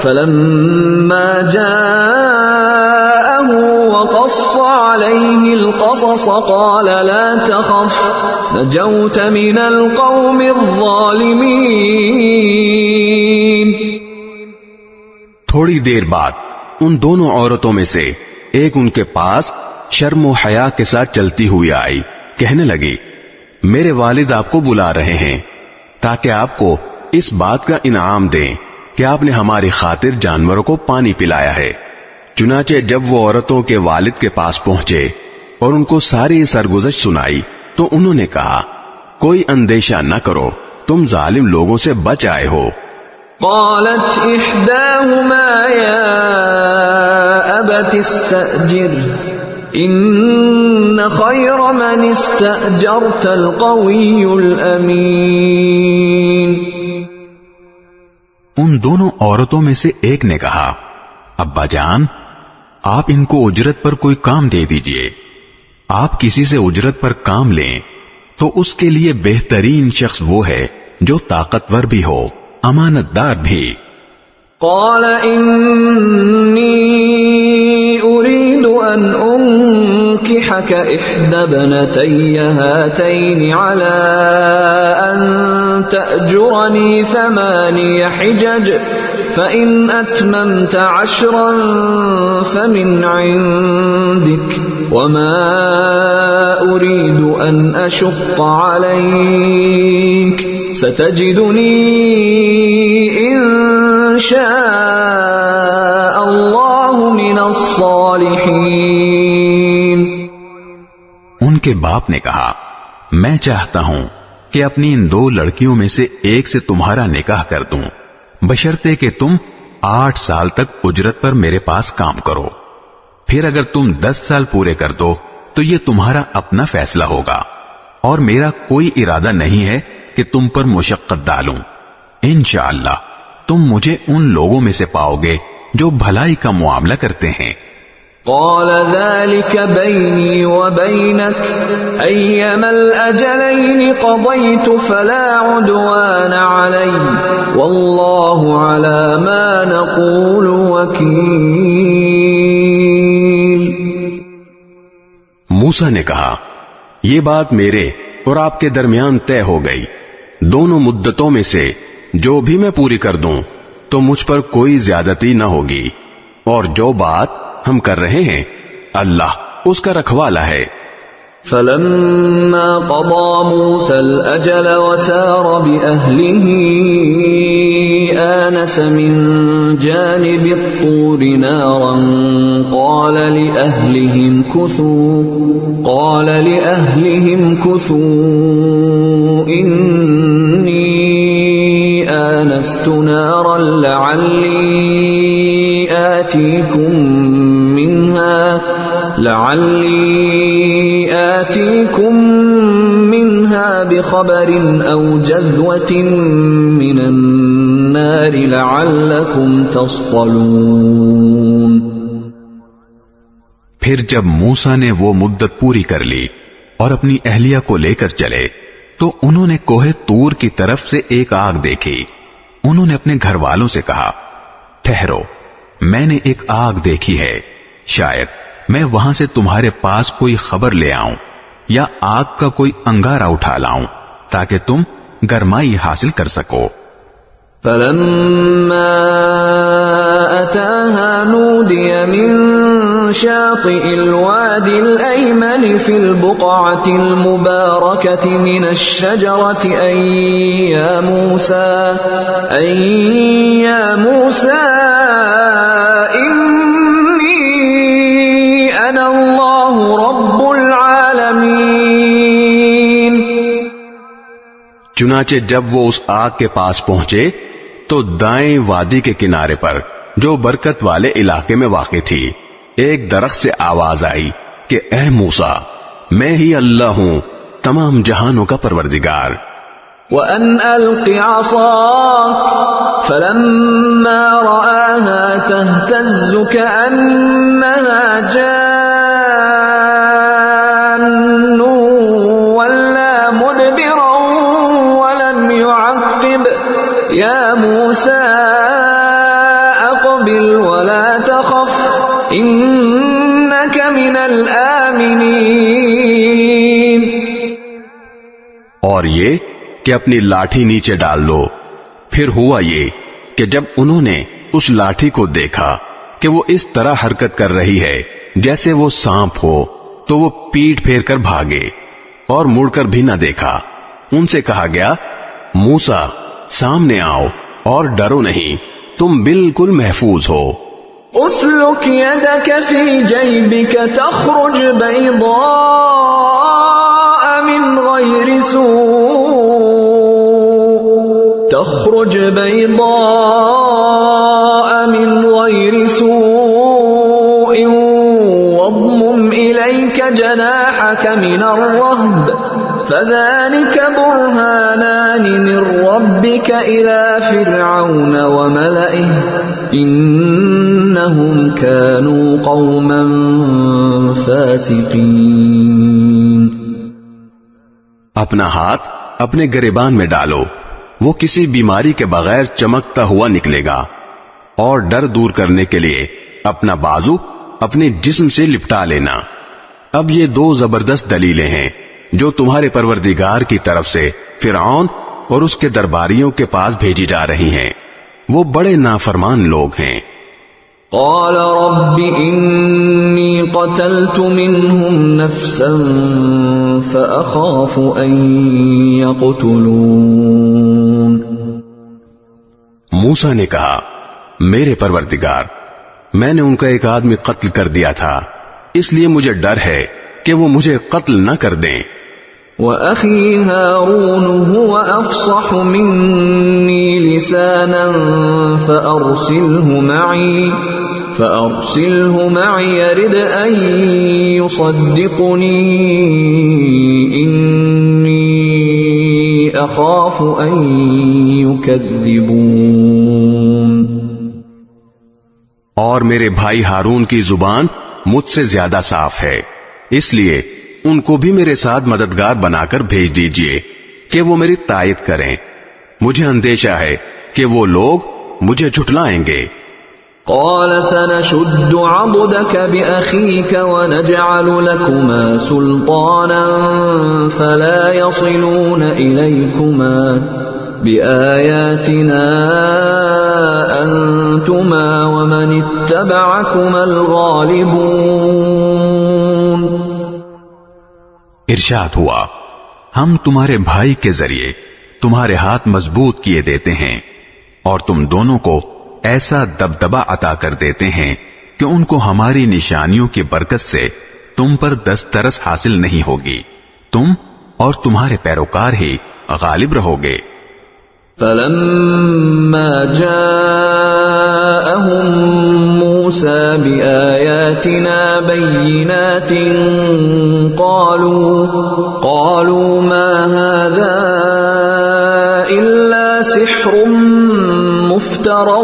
A: فلما جاءه وقص عليه القصص قال لا تخف نجوت من القوم الظالمين.
B: تھوڑی دیر بعد ان دونوں عورتوں میں سے ایک ان کے پاس شرم و حیا کے ساتھ چلتی ہوئی آئی. کہنے لگی میرے والد آپ کو بلا رہے ہیں تاکہ آپ کو اس بات کا انعام دیں کہ آپ نے ہماری خاطر جانوروں کو پانی پلایا ہے. چنانچہ جب وہ عورتوں کے والد کے پاس پہنچے اور ان کو ساری سرگزشت سنائی تو انہوں نے کہا کوئی اندیشہ نہ کرو، تم ظالم لوگوں سے بچ آئے ہو.
A: قالت إحداهما يا أبت استأجر إن خير من استأجرت القوي الأمين.
C: ان دونوں عورتوں میں سے ایک نے کہا ابا جان آپ ان کو اجرت پر کوئی کام دے دیجئے. آپ کسی سے اجرت پر کام لیں تو اس کے لیے بہترین شخص وہ ہے جو طاقتور بھی ہو، امانت دار بھی.
A: قال إني أريد أن أنكحك إحدى ابنتي هاتين على أن تأجرني 8 حجج فإن أتممت 10 فمن عندك وما أريد أن أشق عليك ستجدني إن شاء الله من الصالحين.
C: ان کے باپ نے کہا میں چاہتا ہوں کہ اپنی ان 2 لڑکیوں میں سے ایک سے تمہارا نکاح کر دوں بشرطے کہ تم 8 سال تک اجرت پر میرے پاس کام کرو. پھر اگر تم 10 سال پورے کر دو تو یہ تمہارا اپنا فیصلہ ہوگا اور میرا کوئی ارادہ نہیں ہے کہ تم پر مشقت ڈالوں. انشاءاللہ تم مجھے ان لوگوں میں سے پاؤ گے جو بھلائی کا معاملہ کرتے ہیں.
A: قال ذلك بيني وبينك أيما الأجلين قضيت فلا عدوان علي والله على ما نقول وكيل.
B: موسیٰ نے کہا یہ بات میرے اور آپ کے درمیان طے ہو گئی. دونوں مدتوں میں سے جو بھی میں پوری کر دوں تو مجھ پر کوئی زیادتی نہ ہوگی، اور جو بات ہم کر رہے ہیں اللہ اس کا رکھوالا ہے.
A: فلما قضى موسى الأجل وسار بأهله آنس من جانب الطور نارا قال لأهلهم كثوا إني آنست نارا لعلي آتيكم منها بخبر أو جذوة من النار لعلكم تصطلون.
C: پھر جب موسیٰ نے وہ مدت پوری کر لی اور اپنی اہلیہ کو لے کر چلے تو انہوں نے کوہ طور کی طرف سے ایک آگ دیکھی. انہوں نے اپنے گھر والوں سے کہا ٹھہرو، میں نے ایک آگ دیکھی ہے، شاید میں وہاں سے تمہارے پاس کوئی خبر لے آؤں یا آگ کا کوئی انگارہ اٹھا لاؤں تاکہ تم گرمائی حاصل کر سکو.
A: فلما أتاها نودي من شاطئ الوادي الأيمن في البقعة المباركة من الشجرة أي يا موسى إني أنا الله رب العالمين.
B: چنانچہ جب وہ اس آگ کے پاس پہنچے تو دائیں وادی کے کنارے پر جو برکت والے علاقے میں واقع تھی ایک درخت سے آواز آئی کہ اے موسیٰ میں ہی اللہ ہوں تمام جہانوں کا پروردگار.
A: وأن ألق عصاك فلما رآها تهتز كأنها جان ولا مدبرا ولم يعقب يا موسى أقبل ولا تخف إنك من الآمنين.
B: اور یہ کہ اپنی لاٹھی نیچے ڈال دو. پھر ہوا یہ کہ جب انہوں نے اس لاٹھی کو دیکھا کہ وہ اس طرح حرکت کر رہی ہے جیسے وہ سانپ ہو تو وہ پیٹ پھیر کر بھاگے اور مڑ کر بھی نہ دیکھا. ان سے کہا گیا موسیٰ سامنے آؤ اور ڈرو نہیں، تم بالکل محفوظ ہو.
A: اسلك يدك في جيبك تخرج بيضاء من غير سوء واضمم إليك جناحك من الرهب فذلك برهانان من ربك إلى فرعون وملئه إنهم كانوا قوما فاسقين.
B: اپنا ہاتھ اپنے گریبان میں ڈالو، وہ کسی بیماری کے بغیر چمکتا ہوا نکلے گا. اور ڈر دور کرنے کے لیے اپنا بازو اپنے جسم سے لپٹا لینا. اب یہ دو زبردست دلیلیں ہیں جو تمہارے پروردگار کی طرف سے فرعون اور اس کے درباریوں کے پاس بھیجی جا رہی ہیں. وہ بڑے نافرمان لوگ ہیں.
A: قال رب إني قتلت منهم نفسا فأخاف أن يقتلون.
B: موسیٰ نے کہا میرے پروردگار میں نے ان کا ایک آدمی قتل کر دیا تھا، اس لیے مجھے ڈر ہے کہ وہ مجھے قتل نہ کر دیں.
A: وَأَخِي هَارُونُ هُوَ أَفْصَحُ مِنِّي لِسَانًا فَأَرْسِلْهُ مَعِي يَرِدْ أَن يُصَدِّقُنِي إِنِّي أَخَافُ أَن يُكَذِّبُونِ.
B: اور میرے بھائی ہارون کی زبان مجھ سے زیادہ صاف ہے، اس لیے ان کو بھی میرے ساتھ مددگار بنا کر بھیج دیجئے کہ وہ میری تائید کریں. مجھے اندیشہ ہے کہ وہ لوگ مجھے جھٹلائیں گے.
A: قال سنشد عضدك بأخيك ونجعل لكما سلطانا فلا يصلون إليكما بآياتنا أنتما ومن اتبعكما الغالبون.
C: ارشاد ہوا ہم تمہارے بھائی کے ذریعے تمہارے ہاتھ مضبوط کیے دیتے ہیں اور تم دونوں کو ایسا دبدبا عطا کر دیتے ہیں کہ ان کو ہماری نشانیوں کی برکت سے تم پر دسترس حاصل نہیں ہوگی، تم اور تمہارے پیروکار ہی غالب رہو گے.
A: فلما جاءهم موسى بآياتنا بينات قالوا ما هذا إلا سحر مفترى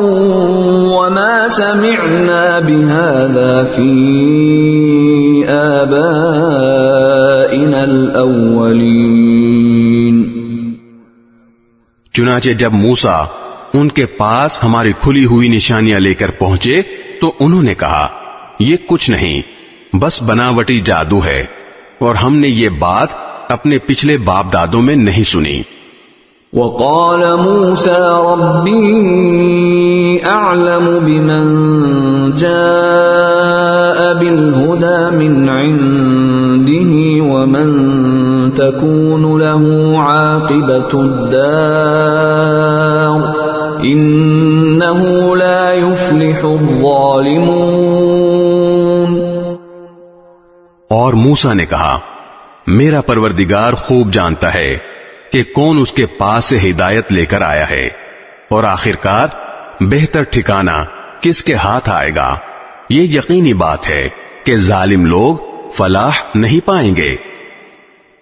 A: وما سمعنا بهذا في آبائنا الأولين.
B: چنانچہ جب موسیٰ ان کے پاس ہماری کھلی ہوئی نشانیاں لے کر پہنچے تو انہوں نے کہا یہ کچھ نہیں، بس بناوٹی جادو ہے، اور ہم نے یہ بات اپنے پچھلے باپ دادوں میں نہیں سنی.
A: وقال موسى ربي أعلم بمن جاء بالهدى من عنده ومن تكون له عاقبة الدار إنه لا يفلح الظالمون.
B: اور موسیٰ نے کہا میرا پروردگار خوب جانتا ہے کہ کون اس کے پاس سے ہدایت لے کر آیا ہے، اور آخرکار بہتر ٹھکانہ کس کے ہاتھ آئے گا. یہ یقینی بات ہے کہ ظالم لوگ فلاح نہیں پائیں گے.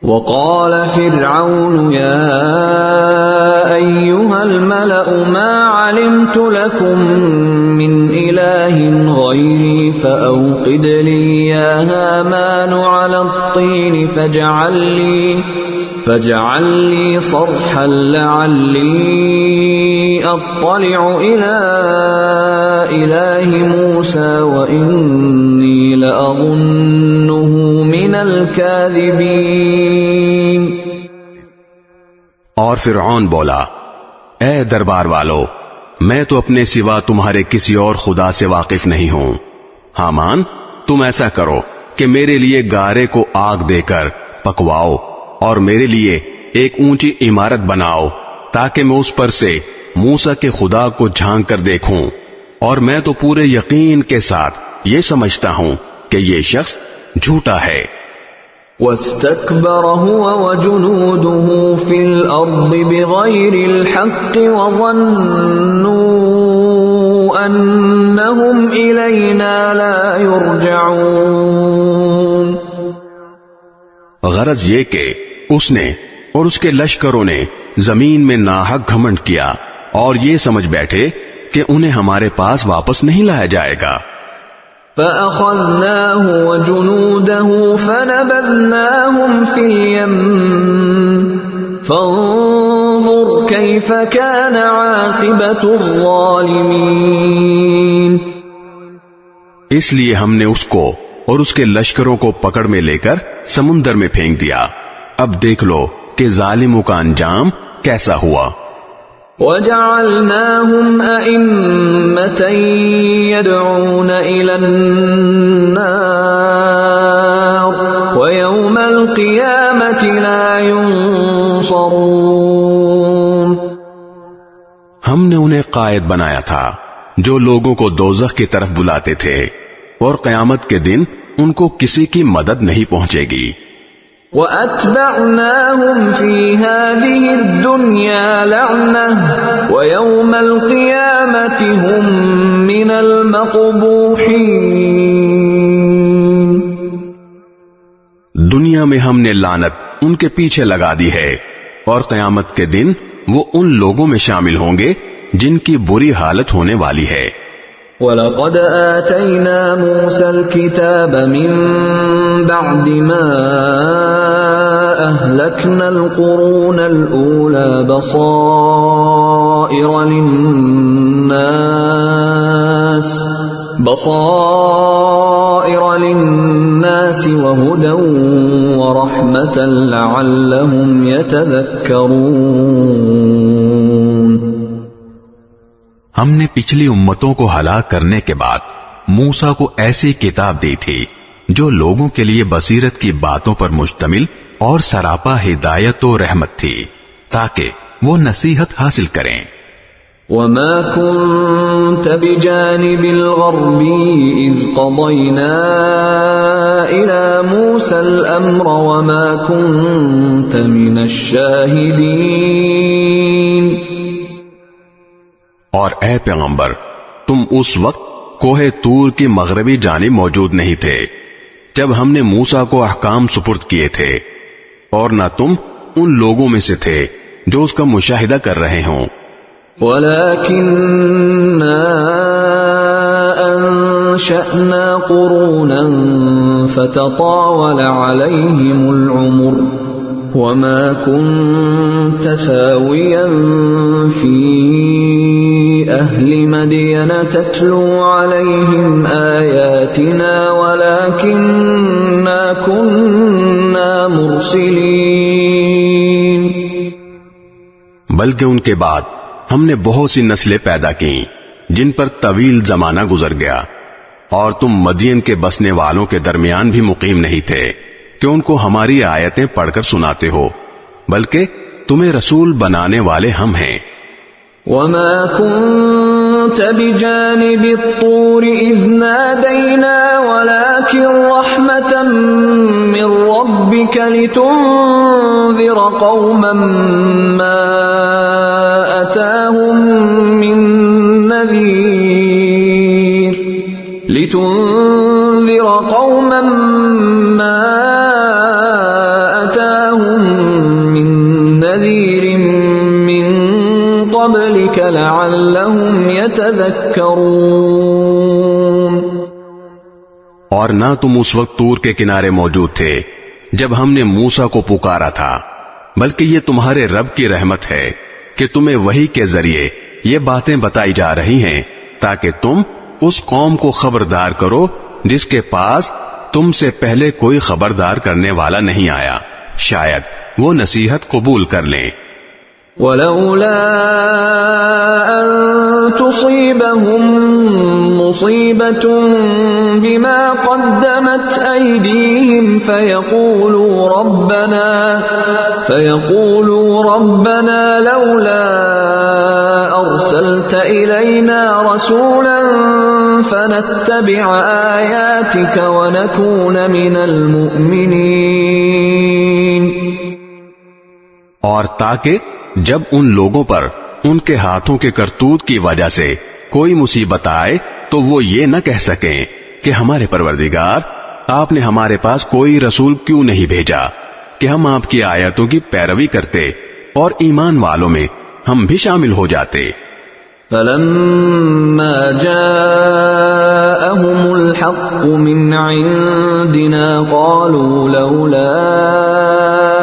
A: وقال فرعون يا أيها الملأ ما علمت لكم من إله غيري فأوقد لي يا هامان على الطين فاجعل لي صرحا لعلي أطلع إلى إله موسى وإني لأظنه من الكاذبين.
B: اور فرعون بولا، اے دربار والو، میں تو اپنے سوا تمہارے کسی اور خدا سے واقف نہیں ہوں. ہامان، تم ایسا کرو کہ میرے لیے گارے کو آگ دے کر پکواؤ اور میرے لیے ایک اونچی عمارت بناؤ تاکہ میں اس پر سے موسیٰ کے خدا کو جھانک کر دیکھوں. اور میں تو پورے یقین کے ساتھ یہ سمجھتا ہوں کہ یہ شخص جھوٹا ہے.
A: واستكبر هو وجنوده في الأرض بغير الحق وظنوا أنهم إلينا لا يرجعون.
B: غرض یہ کہ اس نے اور اس کے لشکروں نے زمین میں ناحق گھمنڈ کیا اور یہ سمجھ بیٹھے کہ انہیں ہمارے پاس واپس نہیں لایا جائے گا.
A: فَأَخَذْنَاهُ وَجُنُودَهُ فَنَبَذْنَاهُمْ فِي الْيَمِّ فَانظُرْ كَيْفَ كَانَ عَاقِبَةُ الظَّالِمِينَ.
B: اس لیے ہم نے اس کو اور اس کے لشکروں کو پکڑ میں لے کر سمندر میں پھینک دیا. اب دیکھ لو کہ ظالموں کا انجام کیسا ہوا.
A: وَجَعَلْنَاهُمْ أَئِمَّةً يَدْعُونَ إِلَى النَّارِ وَيَوْمَ الْقِيَامَةِ لَا يُنصَرُونَ.
B: ہم نے انہیں قائد بنایا تھا جو لوگوں کو دوزخ کی طرف بلاتے تھے اور قیامت کے دن ان کو کسی کی مدد نہیں پہنچے گی.
A: وَأَتْبَعْنَاهُمْ فِي هَذِهِ الدُّنْيَا لَعْنَةً وَيَوْمَ الْقِيَامَةِ هُمْ مِنَ الْمَقْبُوحِينَ.
B: دنیا میں ہم نے لعنت ان کے پیچھے لگا دی ہے اور قیامت کے دن وہ ان لوگوں میں شامل ہوں گے جن کی بری حالت ہونے والی ہے.
A: وَلَقَدْ آتَيْنَا مُوسَى الْكِتَابَ مِنْ بَعْدِ مَا أَهْلَكْنَا الْقُرُونَ الْأُولَى بَصَائِرَ لِلنَّاسِ وَهُدًى وَرَحْمَةً لَعَلَّهُمْ يَتَذَكَّرُونَ.
C: ہم نے پچھلی امتوں کو ہلاک کرنے کے بعد موسیٰ کو ایسی کتاب دی تھی جو لوگوں کے لیے بصیرت کی باتوں پر مشتمل اور سراپا ہدایت و رحمت تھی تاکہ وہ نصیحت حاصل کریں.
A: وَمَا كُنْتَ بِجَانِبِ الْغَرْبِيِّ إِذْ قَضَيْنَا إِلَى مُوسَى الْأَمْرَ وَمَا كُنْتَ مِنَ الشَّاهِدِينَ.
B: اور اے پیغمبر، تم اس وقت کوہ طور کی مغربی جانب موجود نہیں تھے جب ہم نے موسیٰ کو احکام سپرد کیے تھے، اور نہ تم ان لوگوں میں سے تھے جو اس کا مشاہدہ کر رہے ہوں.
A: وَلَكِنَّا أَنشَأْنَا قُرُونًا فَتَطَاوَلَ عَلَيْهِمُ الْعُمُرُ وَمَا كُنْتَ ثَاوِيًا فِي أَهْلِ مَدْيَنَ تَتْلُو عَلَيْهِمْ آيَاتِنَا وَلَكِنَّا كُنَّا مُرْسِلِينَ.
B: بلکہ ان کے بعد ہم نے بہت سی نسلیں پیدا کی جن پر طویل زمانہ گزر گیا، اور تم مدین کے بسنے والوں کے درمیان بھی مقیم نہیں تھے کہ ان کو ہماری آیتیں پڑھ کر سناتے ہو، بلکہ تمہیں رسول بنانے والے ہم ہیں.
A: وَمَا كُنْتَ بِجَانِبِ الطُّورِ إِذْ نَادَيْنَا وَلَكِنْ رَحْمَةً مِّن رَّبِّكَ لِتُنذِرَ قَوْمًا مَّا أَتَاهُم مِّن نَّذِيرٍ لِتُنذِرَ قَوْمًا مَّا أَتَاهُم لعلهم يتذكرون.
B: اور نہ تم اس وقت طور کے کنارے موجود تھے جب ہم نے موسیٰ کو پکارا تھا، بلکہ یہ تمہارے رب کی رحمت ہے کہ تمہیں وحی کے ذریعے یہ باتیں بتائی جا رہی ہیں تاکہ تم اس قوم کو خبردار کرو جس کے پاس تم سے پہلے کوئی خبردار کرنے والا نہیں آیا، شاید وہ نصیحت قبول کر لیں.
A: ولولا أن تصيبهم مصيبة بما قدمت أيديهم فيقولوا ربنا لولا أرسلت إلينا رسولا فنتبع آياتك ونكون من المؤمنين.
B: اور تاکہ جب ان لوگوں پر ان کے ہاتھوں کے کرتوت کی وجہ سے کوئی مصیبت آئے تو وہ یہ نہ کہہ سکیں کہ ہمارے پروردگار آپ نے ہمارے پاس کوئی رسول کیوں نہیں بھیجا کہ ہم آپ کی آیتوں کی پیروی کرتے اور ایمان والوں میں ہم بھی شامل ہو جاتے.
A: فلما جاءهم الحق من عندنا قالوا لولا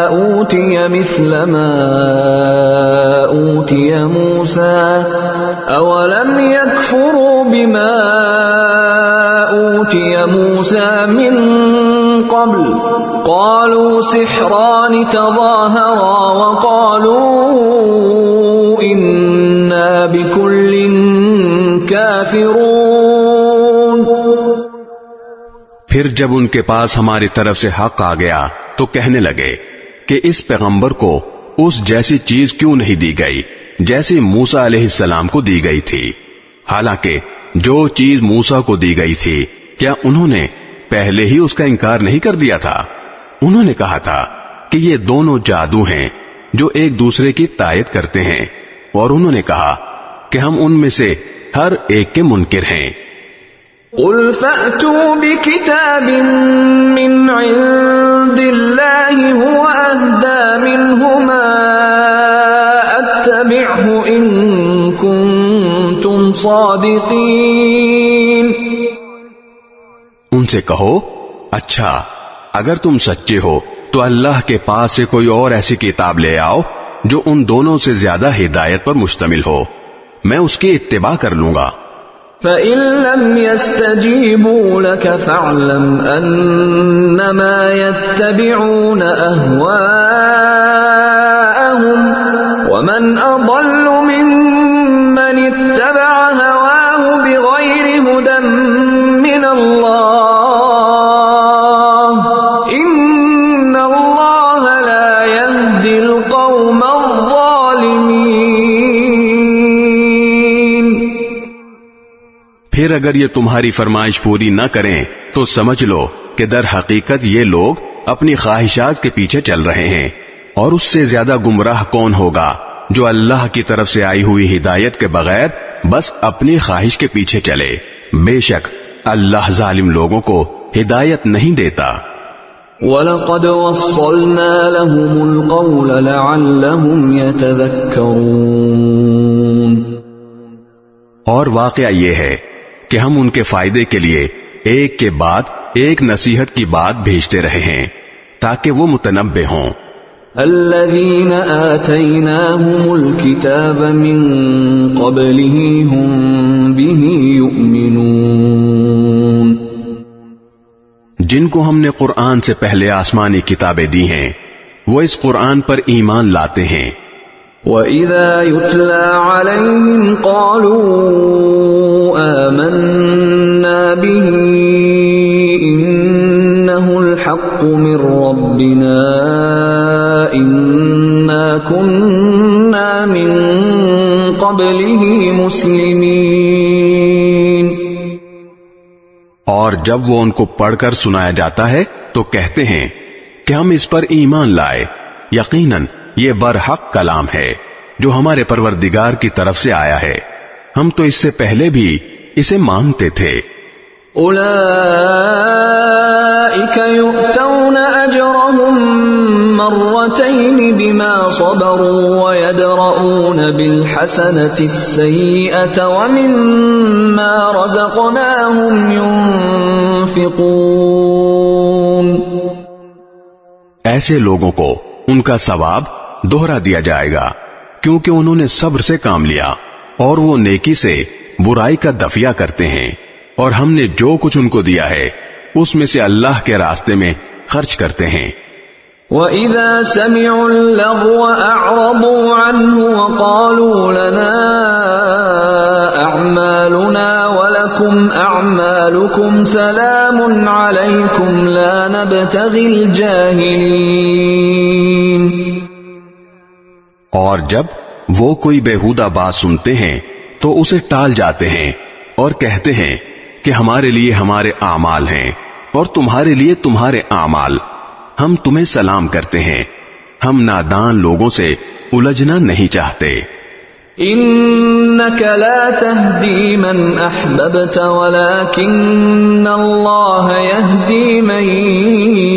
A: أوتي مثل ما أوتي موسى أولم يكفروا بما أوتي موسى من قبل قالوا سحران تظاهرا وقالوا إنا بكل كافرون.
B: پھر جب ان کے پاس ہماری طرف سے حق آ گیا تو کہنے لگے کہ اس پیغمبر کو اس جیسی چیز کیوں نہیں دی گئی جیسی موسیٰ علیہ السلام کو دی گئی تھی، حالانکہ جو چیز موسیٰ کو دی گئی تھی کیا انہوں نے پہلے ہی اس کا انکار نہیں کر دیا تھا؟ انہوں نے کہا تھا کہ یہ دونوں جادو ہیں جو ایک دوسرے کی تائید کرتے ہیں، اور انہوں نے کہا کہ ہم ان میں سے ہر ایک کے منکر ہیں.
A: قل فأتوا بكتاب من عند الله هو أهدى منهما أتبعه إن كنتم صادقين.
B: ان سے کہو اچھا اگر تم سچے ہو تو اللہ کے پاس سے کوئی اور ایسی کتاب لے آؤ جو ان دونوں سے زیادہ ہدایت پر مشتمل ہو، میں اس کی اتباع کر لوں گا.
A: فَإِن لَّمْ يَسْتَجِيبُوا لَكَ فَاعْلَمْ أَنَّمَا يَتَّبِعُونَ أَهْوَاءَهُمْ وَمَنْ أَضَلُّ مِمَّنِ اتَّبَعَ هَوَاهُ بِغَيْرِ هُدًى مِّنَ اللَّهِ إِنَّ اللَّهَ لَا يَهْدِي الْقَوْمَ الظَّالِمِينَ.
B: پھر اگر یہ تمہاری فرمائش پوری نہ کریں تو سمجھ لو کہ در حقیقت یہ لوگ اپنی خواہشات کے پیچھے چل رہے ہیں، اور اس سے زیادہ گمراہ کون ہوگا جو اللہ کی طرف سے آئی ہوئی ہدایت کے بغیر بس اپنی خواہش کے پیچھے چلے. بے شک اللہ ظالم لوگوں کو ہدایت نہیں دیتا.
A: وَلَقَدْ وَصَّلْنَا لَهُمُ الْقَوْلَ لَعَلَّهُمْ يَتَذَكَّرُونَ.
B: اور واقعہ یہ ہے کہ ہم ان کے فائدے کے لیے ایک کے بعد ایک نصیحت کی بات بھیجتے رہے ہیں تاکہ وہ متنبہ ہوں.
A: الذين آتيناهم الكتاب من قبله هم به يؤمنون.
B: جن کو ہم نے قرآن سے پہلے آسمانی کتابیں دی ہیں وہ اس قرآن پر ایمان لاتے ہیں.
A: وَإِذَا يُتْلَى عَلَيْهِمْ قَالُوا آمَنَّا بِهِ إِنَّهُ الْحَقُّ مِنْ رَبِّنَا إِنَّا كُنَّا مِنْ قَبْلِهِ مُسْلِمِينَ.
B: اور جب وہ ان کو پڑھ کر سنایا جاتا ہے تو کہتے ہیں کہ ہم اس پر ایمان لائے، یقیناً یہ برحق کلام ہے جو ہمارے پروردگار کی طرف سے آیا ہے، ہم تو اس سے پہلے بھی اسے مانگتے تھے.
A: اولئک یؤتون اجرهم مرتين بما صبروا ويدرؤون يدرؤون بالحسنة السيئة ومما رزقناهم ينفقون.
B: ایسے لوگوں کو ان کا ثواب دوہرا دیا جائے گا کیونکہ انہوں نے صبر سے کام لیا اور وہ نیکی سے برائی کا دفیہ کرتے ہیں، اور ہم نے جو کچھ ان کو دیا ہے اس میں سے اللہ کے راستے میں خرچ کرتے ہیں.
A: وَإِذَا سَمِعُوا اللَّغْوَ أَعْرَضُوا عَنْهُ وَقَالُوا لَنَا أَعْمَالُنَا وَلَكُمْ أَعْمَالُكُمْ سَلَامٌ عَلَيْكُمْ لَا نَبْتَغِي الْجَاهِلِينَ.
B: اور جب وہ کوئی بیہودہ بات سنتے ہیں تو اسے ٹال جاتے ہیں اور کہتے ہیں کہ ہمارے لیے ہمارے اعمال ہیں اور تمہارے لیے تمہارے اعمال، ہم تمہیں سلام کرتے ہیں، ہم نادان لوگوں سے الجھنا نہیں چاہتے.
A: إنك لا تهدي من أحببت ولكن الله يهدي من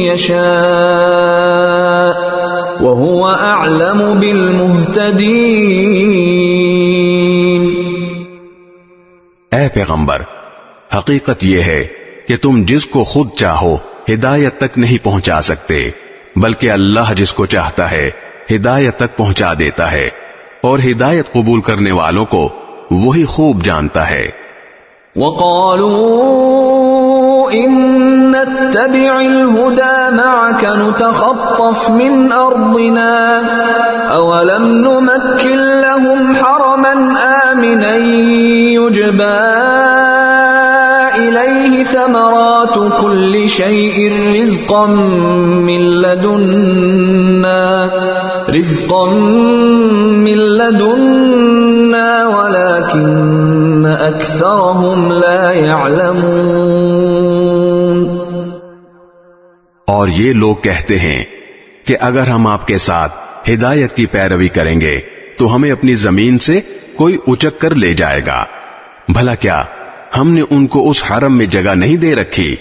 A: يشاء وهو أعلم بالمهتدين.
B: اے پیغمبر، حقیقت یہ ہے کہ تم جس کو خود چاہو ہدایت تک نہیں پہنچا سکتے، بلکہ اللہ جس کو چاہتا ہے ہدایت تک پہنچا دیتا ہے، اور ہدایت قبول کرنے والوں کو وہی خوب جانتا ہے.
A: وقالوا إن نتبع الهدى معك نتخطف من أرضنا أولم نمكن لهم حرما آمنا يجبى إليه ثمرات كل شيء رزقا من لدنا ولكن أكثرهم لا يعلمون.
B: اور یہ لوگ کہتے ہیں کہ اگر ہم آپ کے ساتھ ہدایت کی پیروی کریں گے تو ہمیں اپنی زمین سے کوئی اچک کر لے جائے گا. بھلا کیا ہم نے ان کو اس حرم میں جگہ نہیں دے رکھی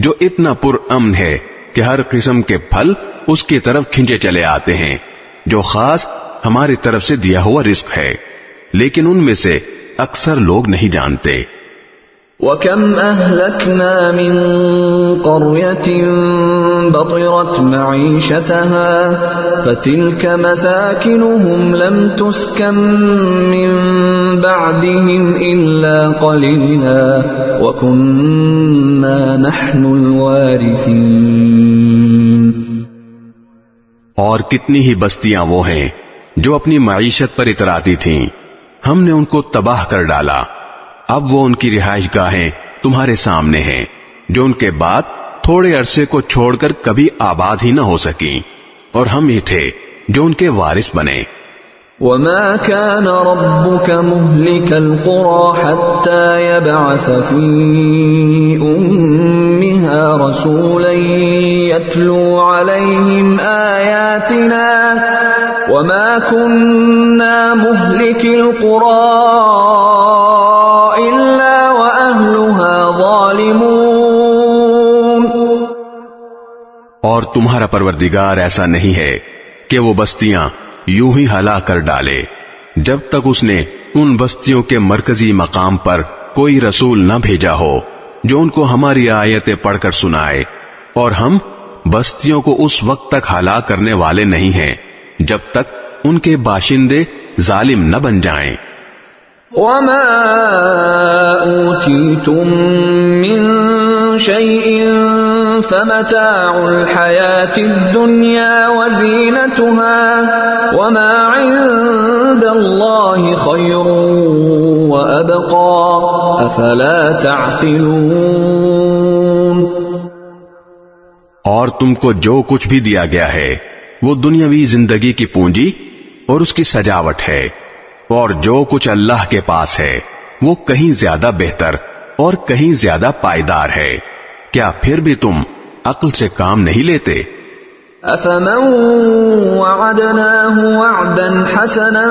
B: جو اتنا پر امن ہے کہ ہر قسم کے پھل اس کی طرف کھینچے چلے آتے ہیں، جو خاص ہماری طرف سے دیا ہوا رزق ہے، لیکن ان میں سے اکثر لوگ نہیں جانتے.
A: وَكَمْ أَهْلَكْنَا مِنْ قَرْيَةٍ بَطِرَتْ مَعِيشَتَهَا فَتِلْكَ مَسَاكِنُهُمْ لَمْ تُسْكَنْ مِنْ بَعْدِهِمْ إِلَّا قَلِيلًا وَكُنَّا نَحْنُ الْوَارِثِينَ.
B: اور کتنی ہی بستیاں وہ ہیں جو اپنی معیشت پر اتراتی تھیں، ہم نے ان کو تباہ کر ڈالا. اب وہ ان کی رہائش گاہیں تمہارے سامنے ہیں جو ان کے بعد تھوڑے عرصے کو چھوڑ کر کبھی آباد ہی نہ ہو سکیں، اور ہم ہی تھے جو ان کے وارث بنے.
A: وَمَا كَانَ رَبُّكَ مُهْلِكَ الْقُرَى حَتَّى يَبْعَثَ فِي أُمِّهَا رَسُولًا يَتْلُو عَلَيْهِمْ آيَاتِنَا وَمَا كُنَّا مُهْلِكِ الْقُرَى إِلَّا وَأَهْلُهَا ظَالِمُونَ.
B: اور تمہارا پروردگار ایسا نہیں ہے کہ وہ بستیاں یوں ہی ہلا کر ڈالے جب تک اس نے ان بستیوں کے مرکزی مقام پر کوئی رسول نہ بھیجا ہو جو ان کو ہماری آیتیں پڑھ کر سنائے، اور ہم بستیوں کو اس وقت تک ہلاک کرنے والے نہیں ہیں جب تک ان کے باشندے ظالم نہ بن جائیں.
A: وَمَا أُوتِيتُم مِّن شَيْءٍ فَمَتَاعُ الْحَيَاةِ الدُّنْيَا وَزِينَتُهَا وَمَا عِندَ اللَّهِ خَيْرٌ وَأَبْقَى أَفَلَا تَعْقِلُونَ.
B: اور تم کو جو کچھ بھی دیا گیا ہے وہ دنیاوی زندگی کی پونجی اور اس کی سجاوٹ ہے، اور جو کچھ اللہ کے پاس ہے وہ کہیں زیادہ بہتر اور کہیں زیادہ پائیدار ہے. کیا پھر بھی تم عقل سے کام نہیں لیتے؟
A: أَفَمَن وَعَدْنَاهُ وَعْدًا حَسَنًا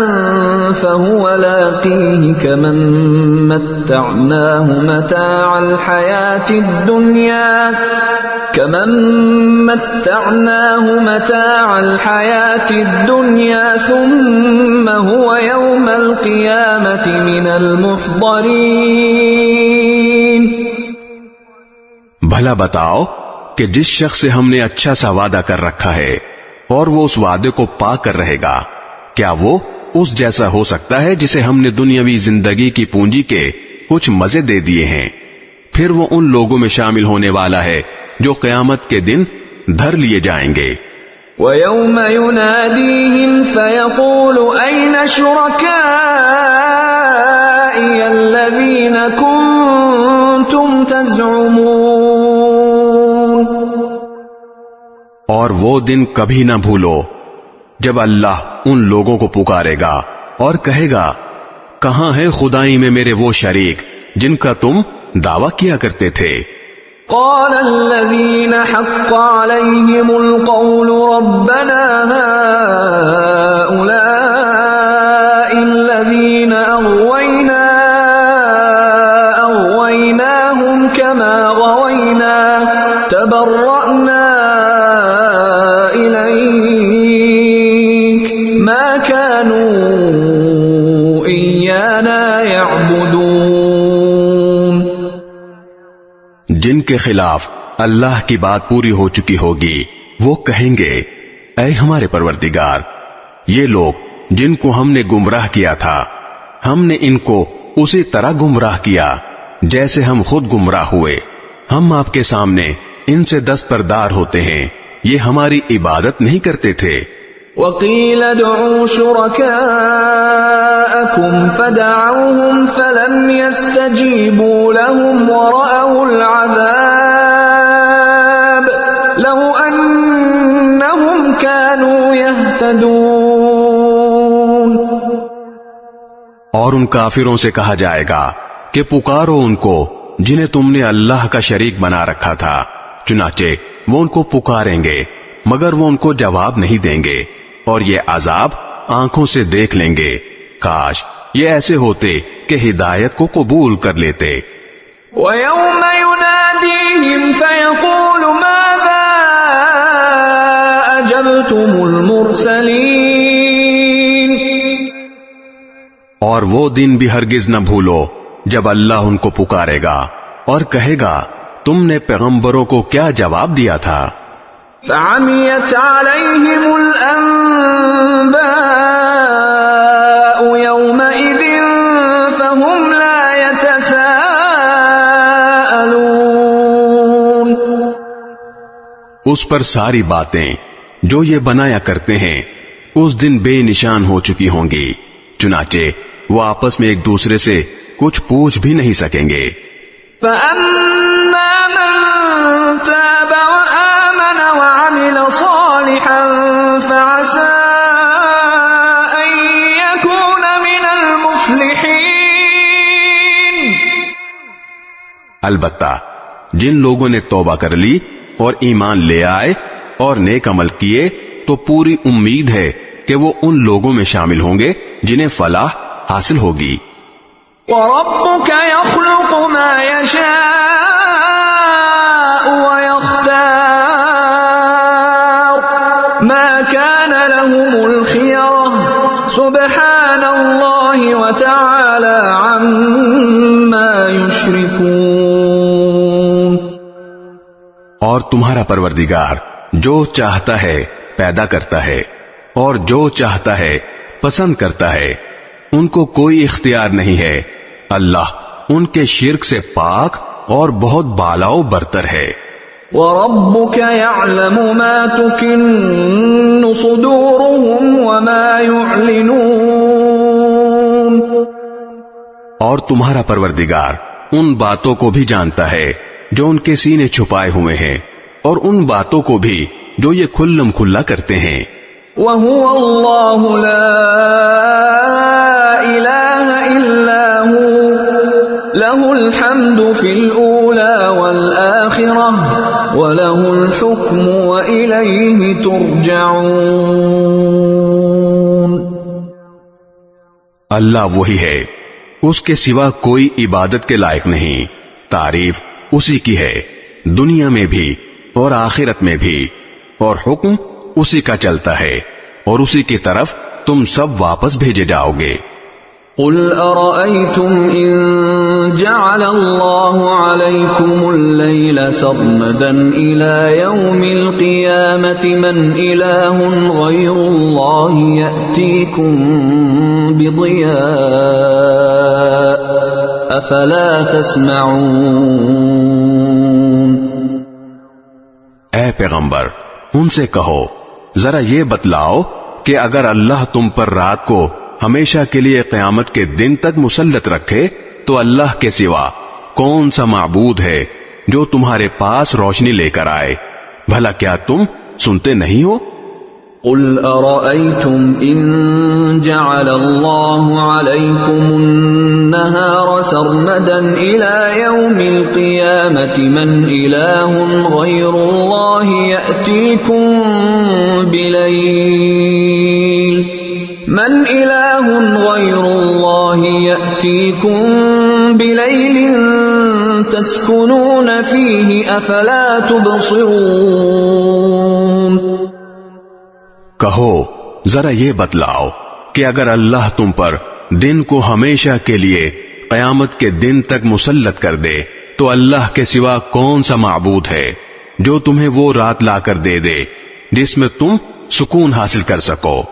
A: فَهُوَ لَاقِيهِ كَمَن مَّتَّعْنَاهُ مَتَاعَ الْحَيَاةِ الدُّنْيَا كمن متعناه متاع الحياة الدنيا ثم هو يوم القيامة من المحضرين.
B: بھلا بتاؤ کہ جس شخص سے ہم نے اچھا سا وعدہ کر رکھا ہے اور وہ اس وعدے کو پا کر رہے گا، کیا وہ اس جیسا ہو سکتا ہے جسے ہم نے دنیاوی زندگی کی پونجی کے کچھ مزے دے دیے ہیں؟ پھر وہ ان لوگوں میں شامل ہونے والا ہے جو قیامت کے دن دھر لیے جائیں گے.
A: وَيَوْمَ يُنَادِيهِمْ فَيَقُولُ أَيْنَ شُرَكَائِيَ الَّذِينَ كُنتُمْ تَزْعُمُونَ.
B: اور وہ دن کبھی نہ بھولو جب اللہ ان لوگوں کو پکارے گا اور کہے گا، کہاں ہے خدائی میں میرے وہ شریک جن کا تم دعویٰ کیا کرتے تھے؟
A: قال الذين حق عليهم القول ربنا هؤلاء الذين أغويناهم كما غوينا تبرأنا إليك ما كانوا إيانا يعبدون.
B: جن کے خلاف اللہ کی بات پوری ہو چکی ہوگی وہ کہیں گے، اے ہمارے پروردگار، یہ لوگ جن کو ہم نے گمراہ کیا تھا ہم نے ان کو اسی طرح گمراہ کیا جیسے ہم خود گمراہ ہوئے. ہم آپ کے سامنے ان سے دستبردار ہوتے ہیں، یہ ہماری عبادت نہیں کرتے تھے.
A: وَقِيلَ ادْعُوا شُرَكَاءَكُمْ فَدَعَوْهُمْ فَلَمْ يَسْتَجِيبُوا لَهُمْ وَرَأَوُا الْعَذَابَ لَوْ أَنَّهُمْ كَانُوا يَهْتَدُونَ.
B: اور ان کافروں سے کہا جائے گا کہ پکارو ان کو جنہیں تم نے اللہ کا شریک بنا رکھا تھا، چنانچہ وہ ان کو پکاریں گے مگر وہ ان کو جواب نہیں دیں گے اور یہ عذاب آنکھوں سے دیکھ لیں گے. کاش یہ ایسے ہوتے کہ ہدایت کو قبول کر لیتے.
A: وَيَوْمَ يُنَادِيهِمْ فَيَقُولُ مَاذَا أَجَبْتُمُ الْمُرْسَلِينَ.
B: اور وہ دن بھی ہرگز نہ بھولو جب اللہ ان کو پکارے گا اور کہے گا، تم نے پیغمبروں کو کیا جواب دیا تھا؟
A: فَعَمِيَتْ عَلَيْهِمُ الْأَنبَاءُ يَوْمَئِذٍ فَهُمْ لَا يَتَسَاءَلُونَ.
B: اس پر ساری باتیں جو یہ بنایا کرتے ہیں اس دن بے نشان ہو چکی ہوں گی، چنانچہ وہ آپس میں ایک دوسرے سے کچھ پوچھ بھی نہیں سکیں گے.
A: فَأَمَّا مَن تَابَ وَآمَنَ وَعَمِلَ صَالِحًا فَعَسَىٰ أَن يَكُونَ مِنَ الْمُفْلِحِينَ.
B: البتہ جن لوگوں نے توبہ کر لی اور ایمان لے آئے اور نیک عمل کیے تو پوری امید ہے کہ وہ ان لوگوں میں شامل ہوں گے جنہیں فلاح حاصل ہوگی.
A: وَرَبُّكَ يَخْلُقُ مَا يَشَاءُ وَيَخْتَارُ مَا كَانَ لَهُمُ الْخِيَرَةُ سُبْحَانَ اللَّهِ وَتَعَالَى عَمَّا يُشْرِكُونَ.
B: اور تمہارا پروردگار جو چاہتا ہے پیدا کرتا ہے اور جو چاہتا ہے پسند کرتا ہے، ان کو کوئی اختیار نہیں ہے. اللہ ان کے شرک سے پاک اور بہت بالا و برتر ہے.
A: وَرَبُّكَ يَعْلَمُ مَا تُكِنُّ صُدُورُهُمْ وَمَا يُعْلِنُونَ.
B: اور تمہارا پروردگار ان باتوں کو بھی جانتا ہے جو ان کے سینے چھپائے ہوئے ہیں اور ان باتوں کو بھی جو یہ کھلم کھلا کرتے ہیں.
A: وَهُوَ اللَّهُ لَا إِلَٰهَ إِلَّا هُوَ لَهُ الْحَمْدُ فِي الْأُولَىٰ وَالْآخِرَةِ وَلَهُ الْحُكْمُ وَإِلَيْهِ تُرْجَعُونَ.
B: اللہ وہی ہے، اس کے سوا کوئی عبادت کے لائق نہیں. تعریف اسی کی ہے، دنیا میں بھی اور آخرت میں بھی، اور حکم اسی کا چلتا ہے اور اسی کی طرف تم سب واپس بھیجے جاؤ گے۔
A: قل أرأيتم إن جعل الله عليكم الليل سرمدا إلى يوم القيامة من إله غير الله يأتيكم بضياء أفلا تسمعون۔
B: اے پیغمبر، ان سے کہو ذرا یہ بتلاؤ کہ اگر اللہ تم پر رات کو ہمیشہ کے لیے قیامت کے دن تک مسلط رکھے تو اللہ کے سوا کون سا معبود ہے جو تمہارے پاس روشنی لے کر آئے؟ بھلا کیا تم سنتے نہیں ہو؟
A: قل أرأيتم إن جعل الله عليكم النهار سرمدا إلى يوم القيامة من إله غير الله يأتيكم بليل تسكنون فيه أفلا تبصرون۔
B: کہو ذرا یہ بتلاؤ کہ اگر اللہ تم پر دن کو ہمیشہ کے لیے قیامت کے دن تک مسلط کر دے تو اللہ کے سوا کون سا معبود ہے جو تمہیں وہ رات لا کر دے دے جس میں تم سکون حاصل کر سکو؟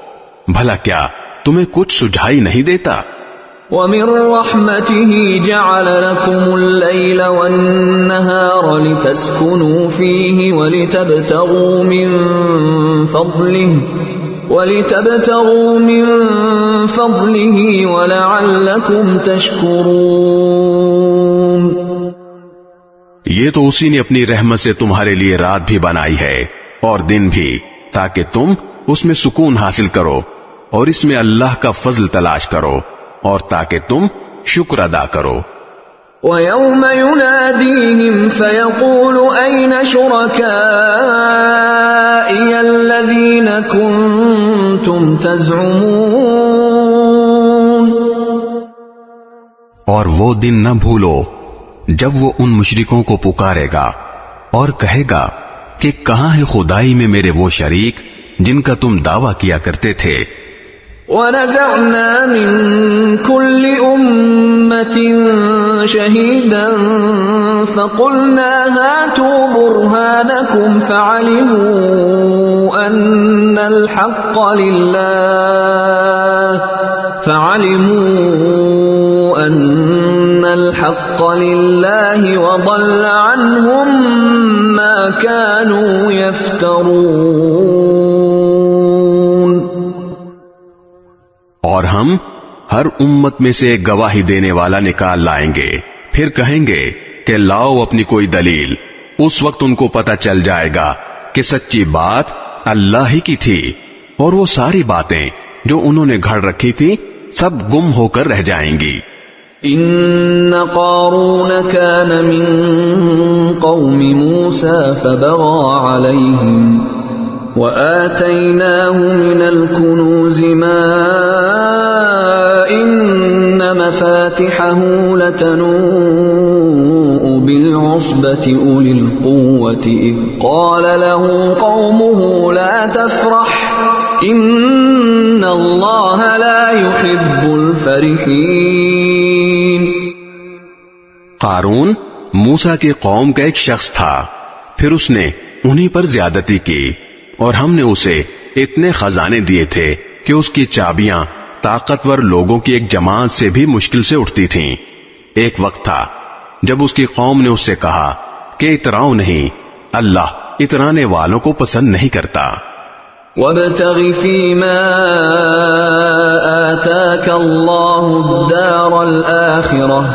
B: بھلا کیا تمہیں کچھ سجھائی نہیں دیتا؟
A: وَمِن رَحْمَتِهِ جَعَلَ لَكُمُ اللَّيْلَ وَالنَّهَارَ لِتَسْكُنُوا فِيهِ وَلِتَبْتَغُوا مِن فَضْلِهِ وَلَعَلَّكُمْ تَشْكُرُونَ۔
B: یہ تو اسی نے اپنی رحمت سے تمہارے لیے رات بھی بنائی ہے اور دن بھی، تاکہ تم اس میں سکون حاصل کرو اور اس میں اللہ کا فضل تلاش کرو اور تاکہ تم شکر ادا کرو۔
A: وَيَوْمَ يُنَادِيهِمْ فَيَقُولُ أَيْنَ شُرَكَائِيَ الَّذِينَ كُنتُمْ تَزْعُمُونَ۔
B: اور وہ دن نہ بھولو جب وہ ان مشرکوں کو پکارے گا اور کہے گا کہ کہاں ہے خدائی میں میرے وہ شریک جن کا تم دعویٰ کیا کرتے تھے۔
A: وَنَزَعْنَا مِن كُلِّ أُمَّةٍ شَهِيدًا فَقُلْنَا هَاتُوا بُرْهَانَكُمْ فَعَلِمُوا أَنَّ الْحَقَّ لِلَّهِ وَضَلَّ عَنْهُمْ مَا كَانُوا يَفْتَرُونَ۔
B: اور ہم ہر امت میں سے ایک گواہی دینے والا نکال لائیں گے، پھر کہیں گے کہ لاؤ اپنی کوئی دلیل۔ اس وقت ان کو پتہ چل جائے گا کہ سچی بات اللہ ہی کی تھی، اور وہ ساری باتیں جو انہوں نے گھڑ رکھی تھی سب گم ہو کر رہ جائیں گی۔
A: إن قارون كان من قوم موسى فبغى عليهم وآتيناه من الكنوز ما إن مفاتحه لتنوء بالعصبة أولي القوة إذ قال له قومه لا تفرح إن الله لا يحب الفرحين۔
B: قارون موسیٰ کی قوم کا ایک شخص تھا، پھر اس نے انہی پر زیادتی کی اور ہم نے اسے اتنے خزانے دیے تھے کہ اس کی چابیاں طاقتور لوگوں کی ایک جماعت سے بھی مشکل سے اٹھتی تھیں۔ ایک وقت تھا جب اس کی قوم نے اس سے کہا کہ اتراؤ نہیں، اللہ اترانے والوں کو پسند نہیں کرتا۔
A: وَابْتَغِ فِيمَا آتَاكَ اللَّهُ الدَّارَ الْآخِرَةَ